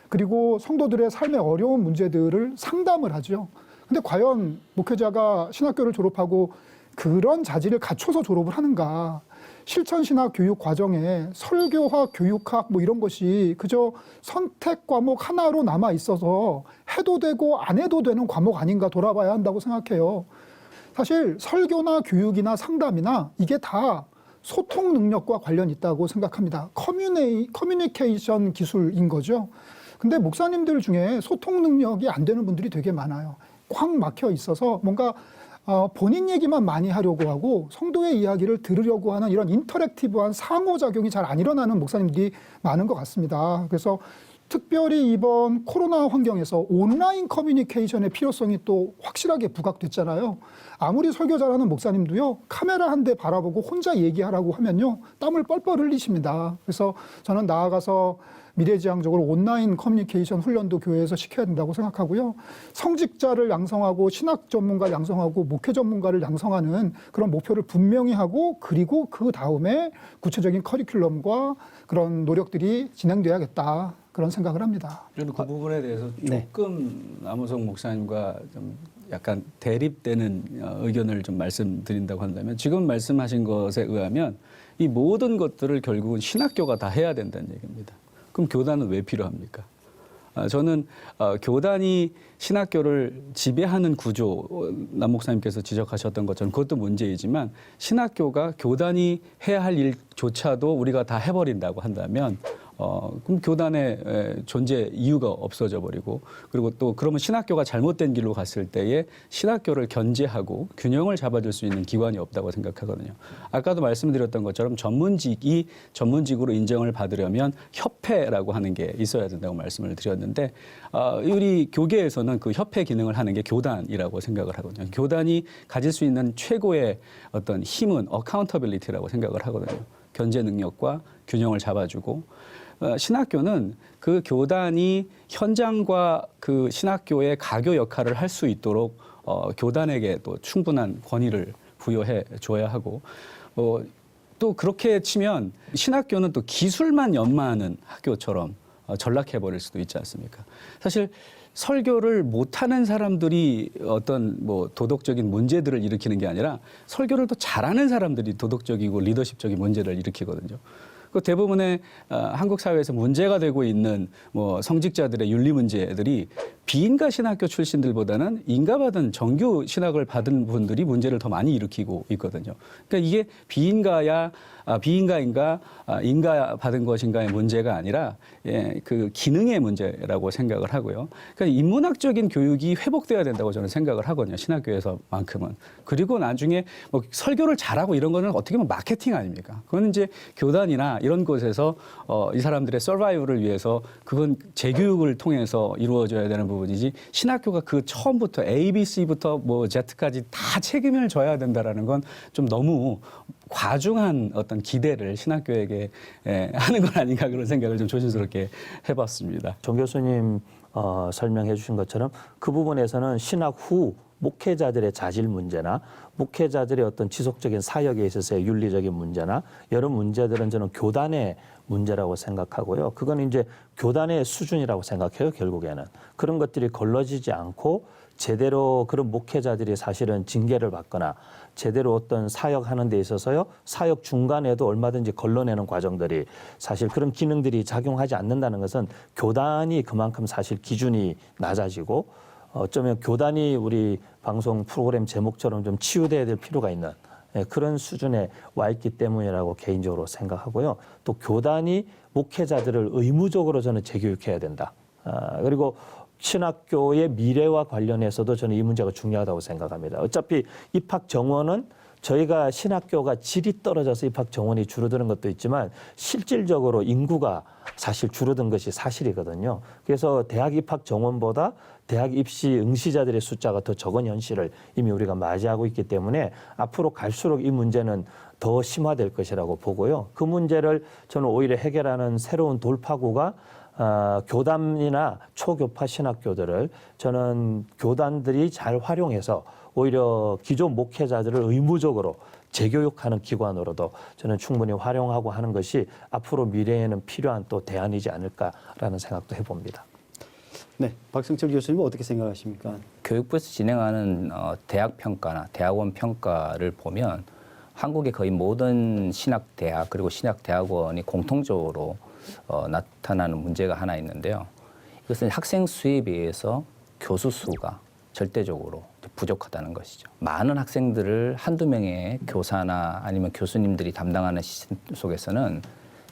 그리고 성도들의 삶의 어려운 문제들을 상담을 하죠. 근데 과연 목회자가 신학교를 졸업하고 그런 자질을 갖춰서 졸업을 하는가? 실천신학 교육 과정에 설교학, 교육학 뭐 이런 것이 그저 선택 과목 하나로 남아 있어서 해도 되고 안 해도 되는 과목 아닌가 돌아봐야 한다고 생각해요. 사실 설교나 교육이나 상담이나 이게 다 소통 능력과 관련이 있다고 생각합니다. 커뮤니케이션 기술인 거죠. 근데 목사님들 중에 소통 능력이 안 되는 분들이 되게 많아요. 꽉 막혀 있어서 뭔가 본인 얘기만 많이 하려고 하고 성도의 이야기를 들으려고 하는 이런 인터랙티브한 상호작용이 잘 안 일어나는 목사님들이 많은 것 같습니다. 그래서 특별히 이번 코로나 환경에서 온라인 커뮤니케이션의 필요성이 또 확실하게 부각됐잖아요. 아무리 설교 잘하는 목사님도요, 카메라 한 대 바라보고 혼자 얘기하라고 하면요, 땀을 뻘뻘 흘리십니다. 그래서 저는 나아가서 미래지향적으로 온라인 커뮤니케이션 훈련도 교회에서 시켜야 된다고 생각하고요. 성직자를 양성하고 신학 전문가 양성하고 목회 전문가를 양성하는 그런 목표를 분명히 하고, 그리고 그 다음에 구체적인 커리큘럼과 그런 노력들이 진행돼야겠다. 그런 생각을 합니다. 저는 그 부분에 대해서 조금 남우석 목사님과 좀 약간 대립되는 의견을 좀 말씀드린다고 한다면, 지금 말씀하신 것에 의하면 이 모든 것들을 결국은 신학교가 다 해야 된다는 얘기입니다. 그럼 교단은 왜 필요합니까? 저는 교단이 신학교를 지배하는 구조, 남 목사님께서 지적하셨던 것처럼 그것도 문제이지만, 신학교가 교단이 해야 할 일조차도 우리가 다 해버린다고 한다면 그럼 교단의 존재 이유가 없어져 버리고 그리고 또 그러면 신학교가 잘못된 길로 갔을 때에 신학교를 견제하고 균형을 잡아줄 수 있는 기관이 없다고 생각하거든요. 아까도 말씀드렸던 것처럼 전문직이 전문직으로 인정을 받으려면 협회라고 하는 게 있어야 된다고 말씀을 드렸는데 우리 교계에서는 그 협회 기능을 하는 게 교단이라고 생각을 하거든요. 교단이 가질 수 있는 최고의 어떤 힘은 어카운터빌리티라고 생각을 하거든요. 견제 능력과 균형을 잡아주고 신학교는 그 교단이 현장과 그 신학교의 가교 역할을 할 수 있도록 교단에게 또 충분한 권위를 부여해 줘야 하고 또 그렇게 치면 신학교는 또 기술만 연마하는 학교처럼 전락해 버릴 수도 있지 않습니까? 사실 설교를 못하는 사람들이 어떤 뭐 도덕적인 문제들을 일으키는 게 아니라 설교를 또 잘하는 사람들이 도덕적이고 리더십적인 문제를 일으키거든요. 그 대부분의 한국 사회에서 문제가 되고 있는 뭐 성직자들의 윤리 문제들이 비인가 신학교 출신들보다는 인가받은 정규 신학을 받은 분들이 문제를 더 많이 일으키고 있거든요. 그러니까 이게 비인가인가 인가 받은 것인가의 문제가 아니라 그 기능의 문제라고 생각을 하고요. 그러니까 인문학적인 교육이 회복돼야 된다고 저는 생각을 하거든요. 신학교에서만큼은. 그리고 나중에 뭐 설교를 잘하고 이런 거는 어떻게 보면 마케팅 아닙니까? 그건 이제 교단이나 이런 곳에서 이 사람들의 서바이벌을 위해서 그건 재교육을 통해서 이루어져야 되는 부분이지 신학교가 그 처음부터 A, B, C부터 뭐 Z까지 다 책임을 져야 된다라는 건 좀 너무 과중한 어떤 기대를 신학교에게 하는 건 아닌가 그런 생각을 좀 조심스럽게 해봤습니다. 정 교수님 설명해 주신 것처럼 그 부분에서는 신학 후 목회자들의 자질 문제나 목회자들의 어떤 지속적인 사역에 있어서의 윤리적인 문제나 여러 문제들은 저는 교단의 문제라고 생각하고요. 그건 이제 교단의 수준이라고 생각해요. 결국에는. 그런 것들이 걸러지지 않고 제대로 그런 목회자들이 사실은 징계를 받거나 제대로 어떤 사역하는 데 있어서요. 사역 중간에도 얼마든지 걸러내는 과정들이 사실 그런 기능들이 작용하지 않는다는 것은 교단이 그만큼 사실 기준이 낮아지고 어쩌면 교단이 우리 방송 프로그램 제목처럼 좀 치유돼야 될 필요가 있는 그런 수준에 와 있기 때문이라고 개인적으로 생각하고요. 또 교단이 목회자들을 의무적으로 저는 재교육해야 된다. 그리고 신학교의 미래와 관련해서도 저는 이 문제가 중요하다고 생각합니다. 어차피 입학 정원은 저희가 신학교가 질이 떨어져서 입학 정원이 줄어드는 것도 있지만 실질적으로 인구가 사실 줄어든 것이 사실이거든요. 그래서 대학 입학 정원보다 대학 입시 응시자들의 숫자가 더 적은 현실을 이미 우리가 맞이하고 있기 때문에 앞으로 갈수록 이 문제는 더 심화될 것이라고 보고요. 그 문제를 저는 오히려 해결하는 새로운 돌파구가 교단이나 초교파 신학교들을 저는 교단들이 잘 활용해서 오히려 기존 목회자들을 의무적으로 재교육하는 기관으로도 저는 충분히 활용하고 하는 것이 앞으로 미래에는 필요한 또 대안이지 않을까라는 생각도 해봅니다. 네, 박승철 교수님은 어떻게 생각하십니까? 교육부에서 진행하는 대학 평가나 대학원 평가를 보면 한국의 거의 모든 신학대학 그리고 신학대학원이 공통적으로 나타나는 문제가 하나 있는데요. 이것은 학생 수에 비해서 교수 수가 절대적으로 부족하다는 것이죠. 많은 학생들을 한두 명의 교사나 아니면 교수님들이 담당하는 시스템 속에서는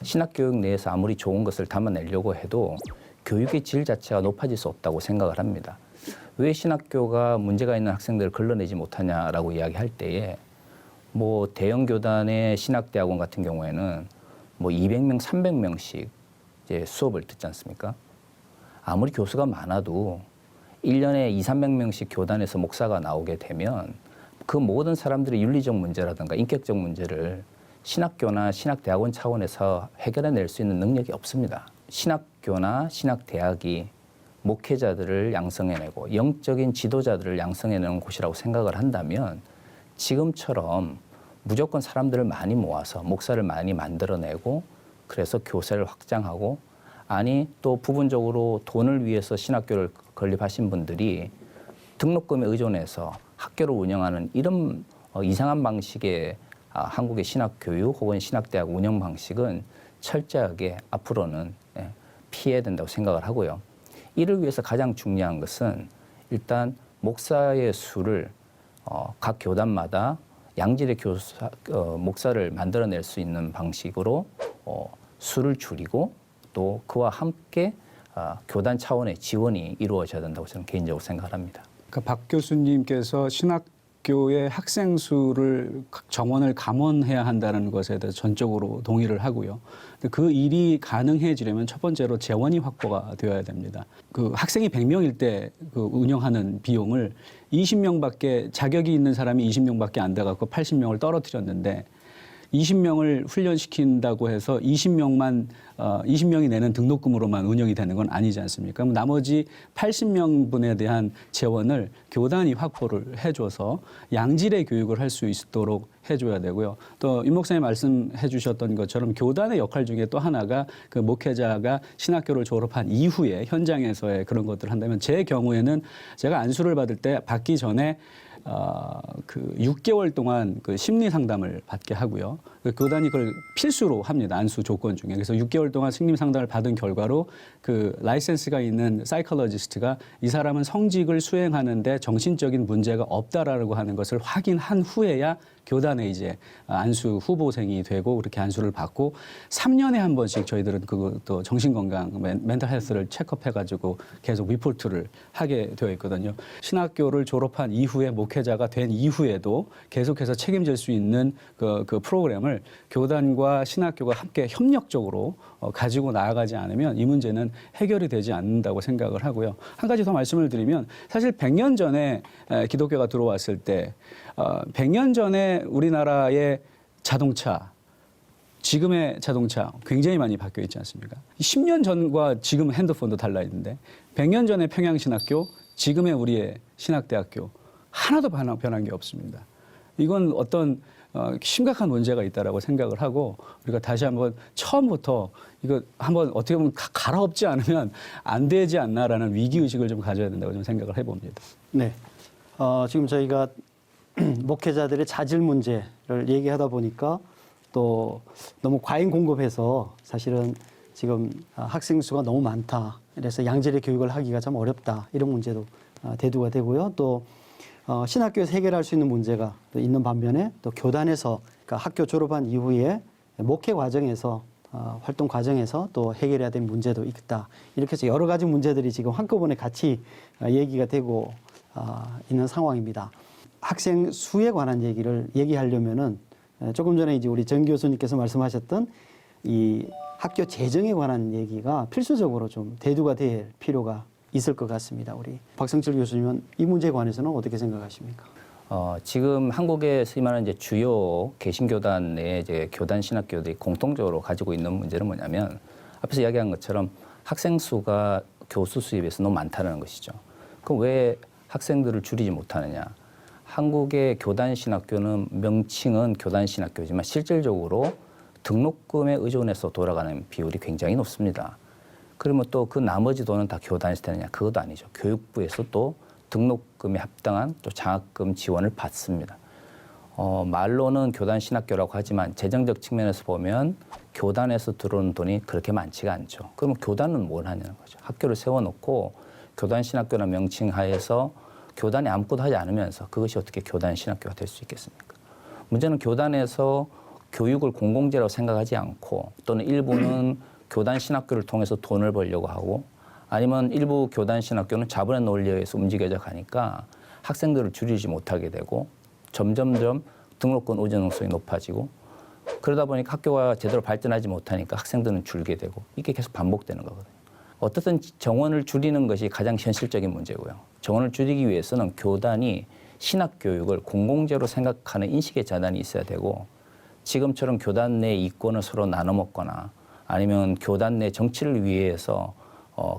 신학교육 내에서 아무리 좋은 것을 담아내려고 해도 교육의 질 자체가 높아질 수 없다고 생각을 합니다. 왜 신학교가 문제가 있는 학생들을 걸러내지 못하냐라고 이야기할 때에 뭐 대형 교단의 신학대학원 같은 경우에는 뭐 200명, 300명씩 이제 수업을 듣지 않습니까? 아무리 교수가 많아도 1년에 2, 300명씩 교단에서 목사가 나오게 되면 그 모든 사람들의 윤리적 문제라든가 인격적 문제를 신학교나 신학대학원 차원에서 해결해낼 수 있는 능력이 없습니다. 신학교나 신학대학이 목회자들을 양성해내고 영적인 지도자들을 양성해내는 곳이라고 생각을 한다면 지금처럼 무조건 사람들을 많이 모아서 목사를 많이 만들어내고 그래서 교세를 확장하고 아니 또 부분적으로 돈을 위해서 신학교를 건립하신 분들이 등록금에 의존해서 학교를 운영하는 이런 이상한 방식의 한국의 신학교육 혹은 신학대학 운영 방식은 철저하게 앞으로는 피해야 된다고 생각을 하고요. 이를 위해서 가장 중요한 것은 일단 목사의 수를 각 교단마다 양질의 목사를 만들어낼 수 있는 방식으로 수를 줄이고 또 그와 함께 교단 차원의 지원이 이루어져야 된다고 저는 개인적으로 생각합니다. 그러니까 박 교수님께서 신학교의 학생 수를 정원을 감원해야 한다는 것에 대해서 전적으로 동의를 하고요. 근데 그 일이 가능해지려면 첫 번째로 재원이 확보가 되어야 됩니다. 그 학생이 100명일 때 그 운영하는 비용을 20명밖에 자격이 있는 사람이 20명밖에 안 돼갖고 80명을 떨어뜨렸는데 20명을 훈련시킨다고 해서 20명이 내는 등록금으로만 운영이 되는 건 아니지 않습니까? 그럼 나머지 80명분에 대한 재원을 교단이 확보를 해줘서 양질의 교육을 할 수 있도록 해줘야 되고요. 또 윤 목사님 말씀해 주셨던 것처럼 교단의 역할 중에 또 하나가 그 목회자가 신학교를 졸업한 이후에 현장에서의 그런 것들을 한다면 제 경우에는 제가 안수를 받기 전에 그 6개월 동안 그 심리 상담을 받게 하고요. 그 교단이 그걸 필수로 합니다. 안수 조건 중에. 그래서 6개월 동안 심리 상담을 받은 결과로 그 라이센스가 있는 사이콜로지스트가 이 사람은 성직을 수행하는데 정신적인 문제가 없다라고 하는 것을 확인한 후에야 교단에 이제 안수 후보생이 되고 그렇게 안수를 받고 3년에 한 번씩 저희들은 그것도 정신건강 멘탈 헬스를 체크업해가지고 계속 리포트를 하게 되어 있거든요. 신학교를 졸업한 이후에 목회자가 된 이후에도 계속해서 책임질 수 있는 그 프로그램을 교단과 신학교가 함께 협력적으로 가지고 나아가지 않으면 이 문제는 해결이 되지 않는다고 생각을 하고요. 한 가지 더 말씀을 드리면 사실 100년 전에 기독교가 들어왔을 때 100년 전에 우리나라의 자동차, 지금의 자동차 굉장히 많이 바뀌어 있지 않습니까? 10년 전과 지금 핸드폰도 달라 있는데 100년 전의 평양신학교, 지금의 우리의 신학대학교 하나도 변한 게 없습니다. 이건 어떤 심각한 문제가 있다라고 생각을 하고 우리가 다시 한번 처음부터 이거 한번 어떻게 보면 갈아엎지 않으면 안 되지 않나라는 위기의식을 좀 가져야 된다고 좀 생각을 해봅니다. 네. 지금 저희가 목회자들의 자질 문제를 얘기하다 보니까 또 너무 과잉 공급해서 사실은 지금 학생 수가 너무 많다. 그래서 양질의 교육을 하기가 참 어렵다. 이런 문제도 대두가 되고요. 또 신학교에서 해결할 수 있는 문제가 또 있는 반면에 또 교단에서 그러니까 학교 졸업한 이후에 목회 과정에서 활동 과정에서 또 해결해야 될 문제도 있다. 이렇게 해서 여러 가지 문제들이 지금 한꺼번에 같이 얘기가 되고 있는 상황입니다. 학생 수에 관한 얘기를 얘기하려면은 조금 전에 이제 우리 정 교수님께서 말씀하셨던 이 학교 재정에 관한 얘기가 필수적으로 좀 대두가 될 필요가 있을 것 같습니다. 우리 박성철 교수님은 이 문제에 관해서는 어떻게 생각하십니까? 지금 한국에 수임하는 이제 주요 개신교단 내 이제 교단 신학교들이 공통적으로 가지고 있는 문제는 뭐냐면 앞에서 이야기한 것처럼 학생 수가 교수 수에 비해서 너무 많다는 것이죠. 그럼 왜 학생들을 줄이지 못하느냐? 한국의 교단 신학교는 명칭은 교단 신학교지만 실질적으로 등록금에 의존해서 돌아가는 비율이 굉장히 높습니다. 그러면 또 그 나머지 돈은 다 교단에서 되느냐? 그것도 아니죠. 교육부에서 또 등록금에 합당한 또 장학금 지원을 받습니다. 말로는 교단 신학교라고 하지만 재정적 측면에서 보면 교단에서 들어오는 돈이 그렇게 많지가 않죠. 그러면 교단은 뭘 하냐는 거죠. 학교를 세워놓고 교단 신학교라는 명칭 하에서 교단이 아무것도 하지 않으면서 그것이 어떻게 교단 신학교가 될 수 있겠습니까? 문제는 교단에서 교육을 공공재라고 생각하지 않고 또는 일부는 교단 신학교를 통해서 돈을 벌려고 하고 아니면 일부 교단 신학교는 자본의 논리에 의해서 움직여져 가니까 학생들을 줄이지 못하게 되고 점점점 등록금 의존성이 높아지고 그러다 보니까 학교가 제대로 발전하지 못하니까 학생들은 줄게 되고 이게 계속 반복되는 거거든요. 어떻든 정원을 줄이는 것이 가장 현실적인 문제고요. 정원을 줄이기 위해서는 교단이 신학교육을 공공재로 생각하는 인식의 전환이 있어야 되고 지금처럼 교단 내 이권을 서로 나눠 먹거나 아니면 교단 내 정치를 위해서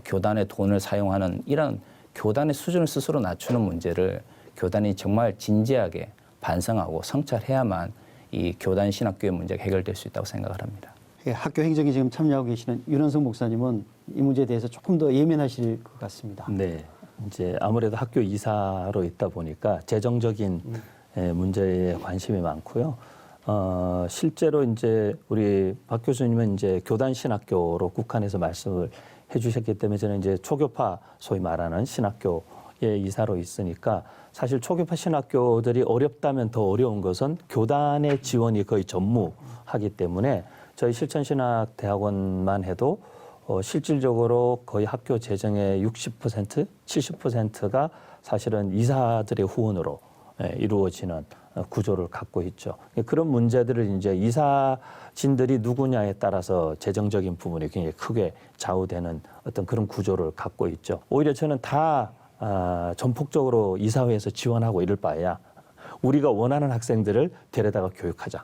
교단의 돈을 사용하는 이런 교단의 수준을 스스로 낮추는 문제를 교단이 정말 진지하게 반성하고 성찰해야만 이 교단 신학교의 문제가 해결될 수 있다고 생각을 합니다. 학교 행정에 지금 참여하고 계시는 윤원석 목사님은 이 문제에 대해서 조금 더 예민하실 것 같습니다. 네, 이제 아무래도 학교 이사로 있다 보니까 재정적인 문제에 관심이 많고요. 실제로 이제 우리 박 교수님은 이제 교단 신학교로 국한해서 말씀을 해주셨기 때문에 저는 이제 초교파 소위 말하는 신학교의 이사로 있으니까 사실 초교파 신학교들이 어렵다면 더 어려운 것은 교단의 지원이 거의 전무하기 때문에 저희 실천신학대학원만 해도 실질적으로 거의 학교 재정의 60%, 70%가 사실은 이사들의 후원으로 이루어지는 구조를 갖고 있죠. 그런 문제들을 이제 이사진들이 누구냐에 따라서 재정적인 부분이 굉장히 크게 좌우되는 어떤 그런 구조를 갖고 있죠. 오히려 저는 다 전폭적으로 이사회에서 지원하고 이럴 바에야 우리가 원하는 학생들을 데려다가 교육하자.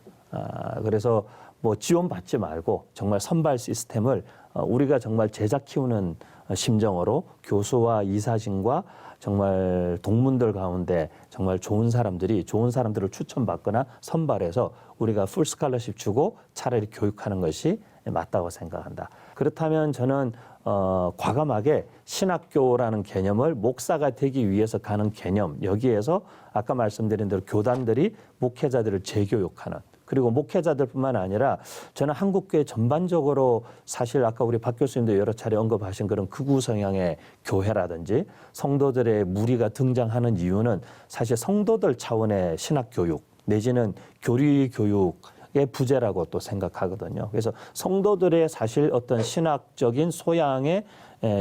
그래서 뭐 지원받지 말고 정말 선발 시스템을 우리가 정말 제자 키우는 심정으로 교수와 이사진과 정말 동문들 가운데 정말 좋은 사람들을 추천받거나 선발해서 우리가 풀 스칼러십 주고 차라리 교육하는 것이 맞다고 생각한다. 그렇다면 저는 과감하게 신학교라는 개념을 목사가 되기 위해서 가는 개념, 여기에서 아까 말씀드린 대로 교단들이 목회자들을 재교육하는, 그리고 목회자들뿐만 아니라 저는 한국교회 전반적으로 사실 아까 우리 박 교수님도 여러 차례 언급하신 그런 극우 성향의 교회라든지 성도들의 무리가 등장하는 이유는 사실 성도들 차원의 신학교육 내지는 교리교육의 부재라고 또 생각하거든요. 그래서 성도들의 사실 어떤 신학적인 소양의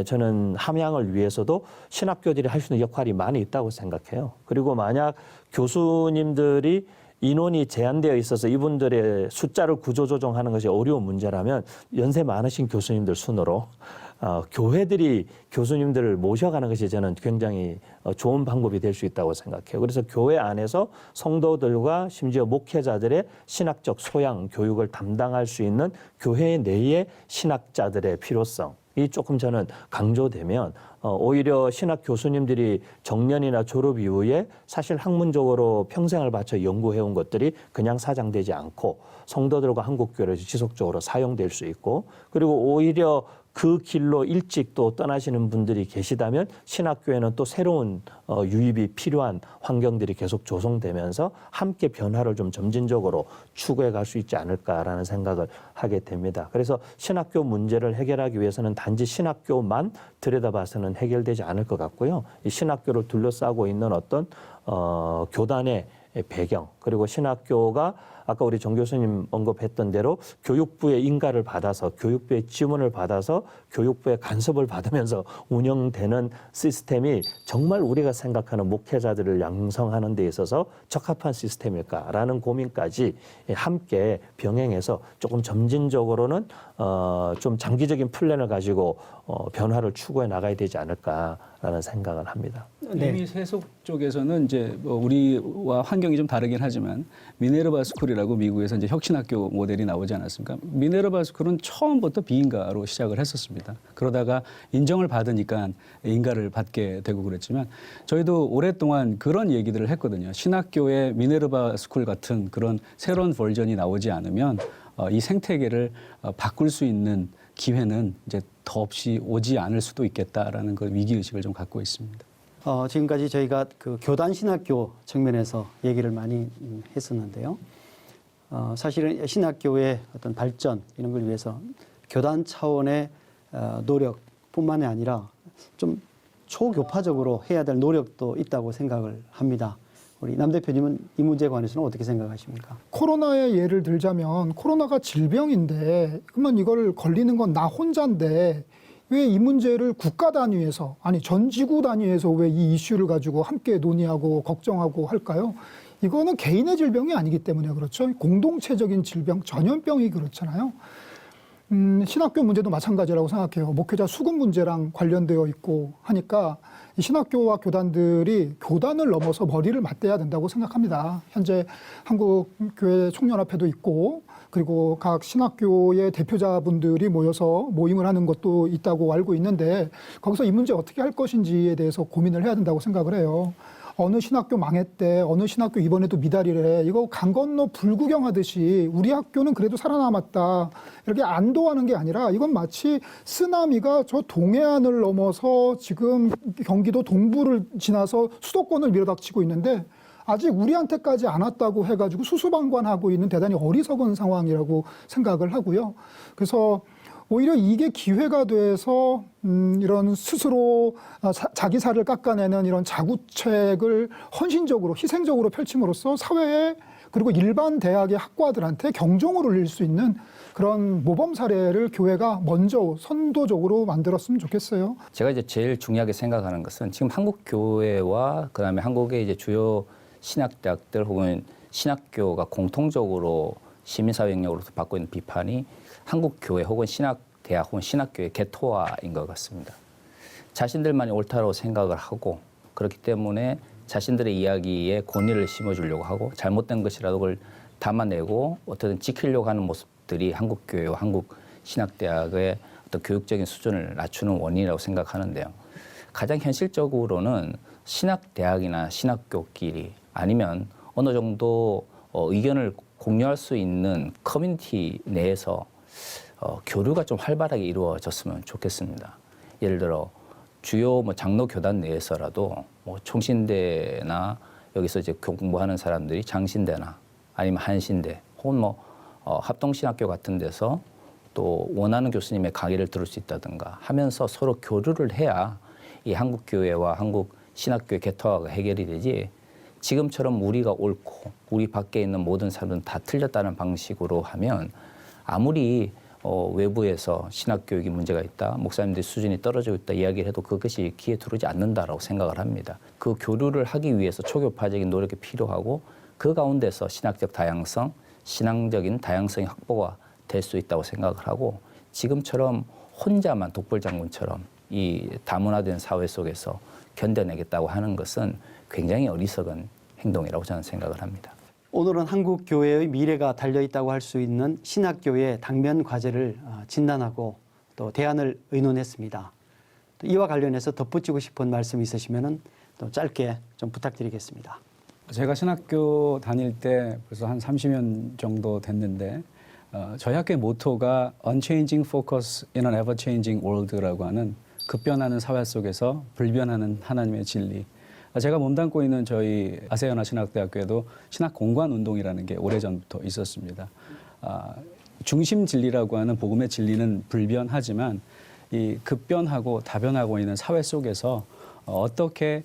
저는 함양을 위해서도 신학교들이 할 수 있는 역할이 많이 있다고 생각해요. 그리고 만약 교수님들이 인원이 제한되어 있어서 이분들의 숫자를 구조조정하는 것이 어려운 문제라면 연세 많으신 교수님들 순으로 교회들이 교수님들을 모셔가는 것이 저는 굉장히 좋은 방법이 될 수 있다고 생각해요. 그래서 교회 안에서 성도들과 심지어 목회자들의 신학적 소양, 교육을 담당할 수 있는 교회 내의 신학자들의 필요성, 이 조금 저는 강조되면 오히려 신학 교수님들이 정년이나 졸업 이후에 사실 학문적으로 평생을 바쳐 연구해온 것들이 그냥 사장되지 않고 성도들과 한국교회에서 지속적으로 사용될 수 있고, 그리고 오히려 그 길로 일찍 또 떠나시는 분들이 계시다면 신학교에는 또 새로운 유입이 필요한 환경들이 계속 조성되면서 함께 변화를 좀 점진적으로 추구해 갈 수 있지 않을까라는 생각을 하게 됩니다. 그래서 신학교 문제를 해결하기 위해서는 단지 신학교만 들여다봐서는 해결되지 않을 것 같고요. 이 신학교를 둘러싸고 있는 어떤 교단의 배경, 그리고 신학교가 아까 우리 정 교수님 언급했던 대로 교육부의 인가를 받아서 교육부의 지원을 받아서 교육부의 간섭을 받으면서 운영되는 시스템이 정말 우리가 생각하는 목회자들을 양성하는 데 있어서 적합한 시스템일까라는 고민까지 함께 병행해서 조금 점진적으로는 좀 장기적인 플랜을 가지고 변화를 추구해 나가야 되지 않을까라는 생각을 합니다. 이미 세속 쪽에서는 이제 뭐 우리와 환경이 좀 다르긴 하지만 미네르바 스쿨이라고 미국에서 이제 혁신학교 모델이 나오지 않았습니까? 미네르바 스쿨은 처음부터 비인가로 시작을 했었습니다. 그러다가 인정을 받으니까 인가를 받게 되고 그랬지만 저희도 오랫동안 그런 얘기들을 했거든요. 신학교의 미네르바 스쿨 같은 그런 새로운 버전이 나오지 않으면 이 생태계를 바꿀 수 있는 기회는 이제 더없이 오지 않을 수도 있겠다라는 그 위기의식을 좀 갖고 있습니다. 지금까지 저희가 그 교단 신학교 측면에서 얘기를 많이 했었는데요. 사실은 신학교의 어떤 발전 이런 걸 위해서 교단 차원의 노력뿐만이 아니라 좀 초교파적으로 해야 될 노력도 있다고 생각을 합니다. 우리 남 대표님은 이 문제에 관해서는 어떻게 생각하십니까? 코로나의 예를 들자면 코로나가 질병인데 그러면 이걸 걸리는 건 나 혼자인데 왜 이 문제를 국가 단위에서 아니 전 지구 단위에서 왜 이 이슈를 가지고 함께 논의하고 걱정하고 할까요? 이거는 개인의 질병이 아니기 때문에 그렇죠. 공동체적인 질병, 전염병이 그렇잖아요. 신학교 문제도 마찬가지라고 생각해요. 목회자 수급 문제랑 관련되어 있고 하니까 이 신학교와 교단들이 교단을 넘어서 머리를 맞대야 된다고 생각합니다. 현재 한국교회 총연합회도 있고 그리고 각 신학교의 대표자분들이 모여서 모임을 하는 것도 있다고 알고 있는데 거기서 이 문제 어떻게 할 것인지에 대해서 고민을 해야 된다고 생각을 해요. 어느 신학교 망했대, 어느 신학교 이번에도 미달이래. 이거 강 건너 불구경하듯이 우리 학교는 그래도 살아남았다. 이렇게 안도하는 게 아니라 이건 마치 쓰나미가 저 동해안을 넘어서 지금 경기도 동부를 지나서 수도권을 밀어닥치고 있는데 아직 우리한테까지 안 왔다고 해가지고 수수방관하고 있는 대단히 어리석은 상황이라고 생각을 하고요. 그래서 오히려 이게 기회가 돼서 이런 스스로 자기 살을 깎아내는 이런 자구책을 헌신적으로 희생적으로 펼침으로써 사회에 그리고 일반 대학의 학과들한테 경종을 울릴 수 있는 그런 모범 사례를 교회가 먼저 선도적으로 만들었으면 좋겠어요. 제가 이제 제일 중요하게 생각하는 것은 지금 한국 교회와 그다음에 한국의 이제 주요 신학대학들 혹은 신학교가 공통적으로 시민사회 영역으로서 받고 있는 비판이 한국 교회 혹은 신학대학 혹은 신학교의 개토화인 것 같습니다. 자신들만이 옳다고 생각을 하고 그렇기 때문에 자신들의 이야기에 권위를 심어주려고 하고 잘못된 것이라도 그걸 담아내고 어떻든 지키려고 하는 모습들이 한국 교회와 한국 신학대학의 어떤 교육적인 수준을 낮추는 원인이라고 생각하는데요. 가장 현실적으로는 신학대학이나 신학교끼리 아니면 어느 정도 의견을 공유할 수 있는 커뮤니티 내에서 교류가 좀 활발하게 이루어졌으면 좋겠습니다. 예를 들어 주요 장로 교단 내에서라도 총신대나 여기서 이제 공부하는 사람들이 장신대나 아니면 한신대 혹은 합동신학교 같은 데서 또 원하는 교수님의 강의를 들을 수 있다든가 하면서 서로 교류를 해야 이 한국 교회와 한국 신학교의 개토화가 해결이 되지 지금처럼 우리가 옳고 우리 밖에 있는 모든 사람들은 다 틀렸다는 방식으로 하면 아무리 외부에서 신학교육이 문제가 있다, 목사님들의 수준이 떨어지고 있다 이야기를 해도 그것이 귀에 들어오지 않는다라고 생각을 합니다. 그 교류를 하기 위해서 초교파적인 노력이 필요하고 그 가운데서 신학적 다양성, 신앙적인 다양성의 확보가 될 수 있다고 생각을 하고 지금처럼 혼자만 독불장군처럼 이 다문화된 사회 속에서 견뎌내겠다고 하는 것은 굉장히 어리석은 행동이라고 저는 생각을 합니다. 오늘은 한국 교회의 미래가 달려 있다고 할 수 있는 신학교의 당면 과제를 진단하고 또 대안을 의논했습니다. 또 이와 관련해서 덧붙이고 싶은 말씀 있으시면은 또 짧게 좀 부탁드리겠습니다. 제가 신학교 다닐 때 벌써 한 30년 정도 됐는데 저희 학교의 모토가 Unchanging Focus in an Ever-Changing World라고 하는 급변하는 사회 속에서 불변하는 하나님의 진리. 제가 몸담고 있는 저희 아세아나 신학대학교에도 신학공관운동이라는 게 오래전부터 있었습니다. 중심 진리라고 하는 복음의 진리는 불변하지만 이 급변하고 다변하고 있는 사회 속에서 어떻게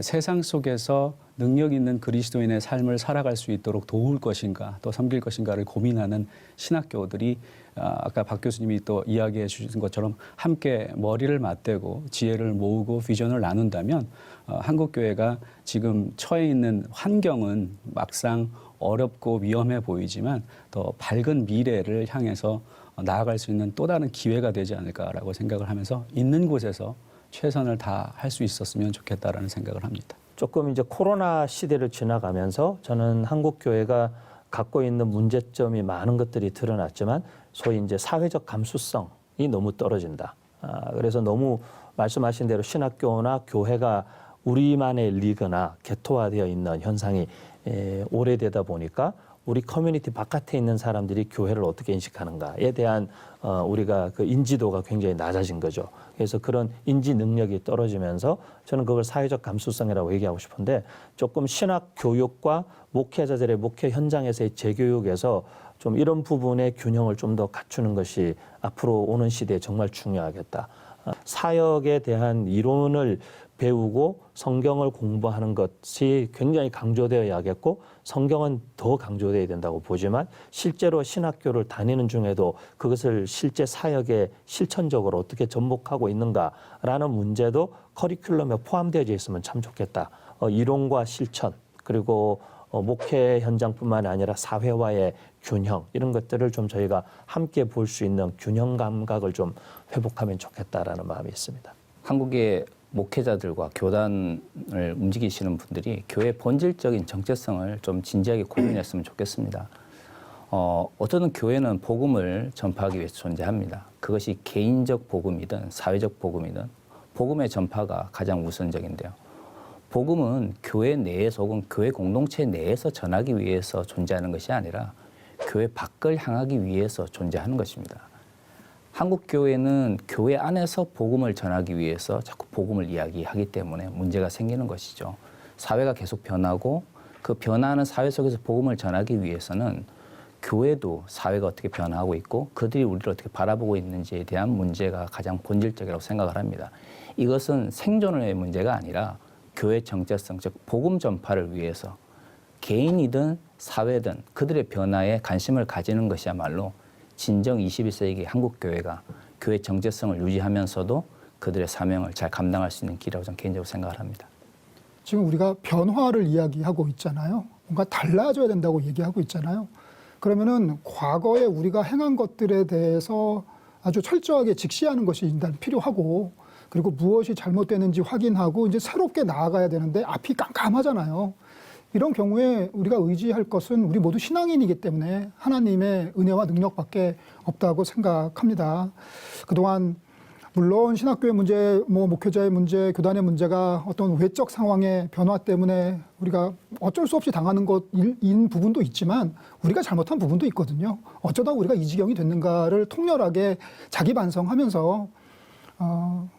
세상 속에서 능력 있는 그리스도인의 삶을 살아갈 수 있도록 도울 것인가 또 섬길 것인가를 고민하는 신학교들이 아까 박 교수님이 또 이야기해 주신 것처럼 함께 머리를 맞대고 지혜를 모으고 비전을 나눈다면 한국 교회가 지금 처해 있는 환경은 막상 어렵고 위험해 보이지만 더 밝은 미래를 향해서 나아갈 수 있는 또 다른 기회가 되지 않을까라고 생각을 하면서 있는 곳에서 최선을 다할 수 있었으면 좋겠다라는 생각을 합니다. 조금 이제 코로나 시대를 지나가면서 저는 한국 교회가 갖고 있는 문제점이 많은 것들이 드러났지만 소위 이제 사회적 감수성이 너무 떨어진다. 그래서 너무 말씀하신 대로 신학교나 교회가 우리만의 리그나 개토화되어 있는 현상이 오래되다 보니까 우리 커뮤니티 바깥에 있는 사람들이 교회를 어떻게 인식하는가에 대한 우리가 그 인지도가 굉장히 낮아진 거죠. 그래서 그런 인지 능력이 떨어지면서 저는 그걸 사회적 감수성이라고 얘기하고 싶은데 조금 신학 교육과 목회자들의 목회 현장에서의 재교육에서 좀 이런 부분의 균형을 좀 더 갖추는 것이 앞으로 오는 시대에 정말 중요하겠다. 사역에 대한 이론을 배우고 성경을 공부하는 것이 굉장히 강조되어야겠고 성경은 더 강조되어야 된다고 보지만 실제로 신학교를 다니는 중에도 그것을 실제 사역에 실천적으로 어떻게 접목하고 있는가라는 문제도 커리큘럼에 포함되어 있으면 참 좋겠다. 이론과 실천 그리고 목회 현장뿐만 아니라 사회와의 균형 이런 것들을 좀 저희가 함께 볼 수 있는 균형 감각을 좀 회복하면 좋겠다라는 마음이 있습니다. 한국의 목회자들과 교단을 움직이시는 분들이 교회의 본질적인 정체성을 좀 진지하게 고민했으면 좋겠습니다. 어떤 교회는 복음을 전파하기 위해서 존재합니다. 그것이 개인적 복음이든 사회적 복음이든 복음의 전파가 가장 우선적인데요. 복음은 교회 내에서 혹은 교회 공동체 내에서 전하기 위해서 존재하는 것이 아니라 교회 밖을 향하기 위해서 존재하는 것입니다. 한국 교회는 교회 안에서 복음을 전하기 위해서 자꾸 복음을 이야기하기 때문에 문제가 생기는 것이죠. 사회가 계속 변하고 그 변화하는 사회 속에서 복음을 전하기 위해서는 교회도 사회가 어떻게 변화하고 있고 그들이 우리를 어떻게 바라보고 있는지에 대한 문제가 가장 본질적이라고 생각을 합니다. 이것은 생존의 문제가 아니라 교회 정체성, 즉 복음 전파를 위해서 개인이든 사회든 그들의 변화에 관심을 가지는 것이야말로 진정 21세기 한국 교회가 교회 정체성을 유지하면서도 그들의 사명을 잘 감당할 수 있는 길이라고 저는 개인적으로 생각을 합니다. 지금 우리가 변화를 이야기하고 있잖아요. 뭔가 달라져야 된다고 얘기하고 있잖아요. 그러면은 과거에 우리가 행한 것들에 대해서 아주 철저하게 직시하는 것이 일단 필요하고, 그리고 무엇이 잘못되는지 확인하고 이제 새롭게 나아가야 되는데 앞이 깜깜하잖아요. 이런 경우에 우리가 의지할 것은 우리 모두 신앙인이기 때문에 하나님의 은혜와 능력밖에 없다고 생각합니다. 그동안 물론 신학교의 문제, 목회자의 문제, 교단의 문제가 어떤 외적 상황의 변화 때문에 우리가 어쩔 수 없이 당하는 것인 부분도 있지만 우리가 잘못한 부분도 있거든요. 어쩌다 우리가 이 지경이 됐는가를 통렬하게 자기 반성하면서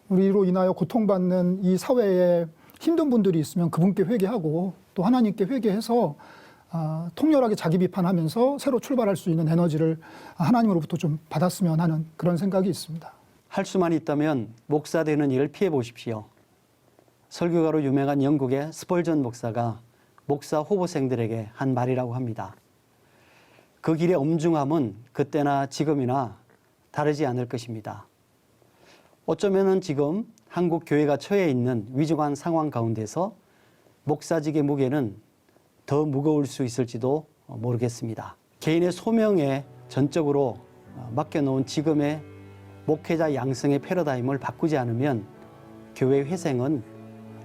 우리로 인하여 고통받는 이 사회에 힘든 분들이 있으면 그분께 회개하고 또 하나님께 회개해서 통렬하게 자기 비판하면서 새로 출발할 수 있는 에너지를 하나님으로부터 좀 받았으면 하는 그런 생각이 있습니다. 할 수만 있다면 목사 되는 일을 피해 보십시오. 설교가로 유명한 영국의 스펄전 목사가 목사 후보생들에게 한 말이라고 합니다. 그 길의 엄중함은 그때나 지금이나 다르지 않을 것입니다. 어쩌면은 지금 한국 교회가 처해 있는 위중한 상황 가운데서 목사직의 무게는 더 무거울 수 있을지도 모르겠습니다. 개인의 소명에 전적으로 맡겨놓은 지금의 목회자 양성의 패러다임을 바꾸지 않으면 교회 회생은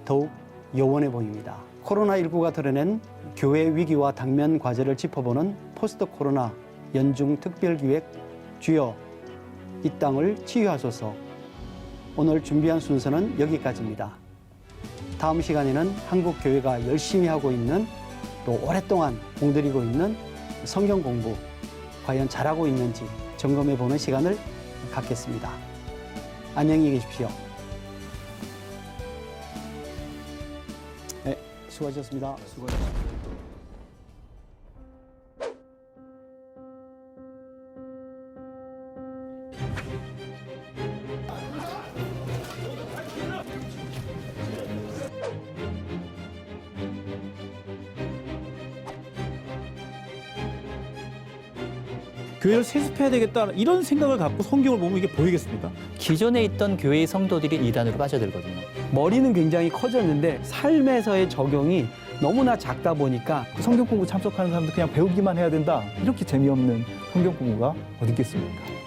더욱 요원해 보입니다. 코로나19가 드러낸 교회 위기와 당면 과제를 짚어보는 포스트 코로나 연중 특별기획 주여 이 땅을 치유하소서. 오늘 준비한 순서는 여기까지입니다. 다음 시간에는 한국 교회가 열심히 하고 있는 또 오랫동안 공들이고 있는 성경 공부 과연 잘하고 있는지 점검해 보는 시간을 갖겠습니다. 안녕히 계십시오. 네, 수고하셨습니다. 수고하셨습니다. 교회를 세습해야 되겠다 이런 생각을 갖고 성경을 보면 이게 보이겠습니다. 기존에 있던 교회의 성도들이 이단으로 빠져들거든요. 머리는 굉장히 커졌는데 삶에서의 적용이 너무나 작다 보니까 성경 공부 참석하는 사람들 그냥 배우기만 해야 된다. 이렇게 재미없는 성경 공부가 어디 있겠습니까?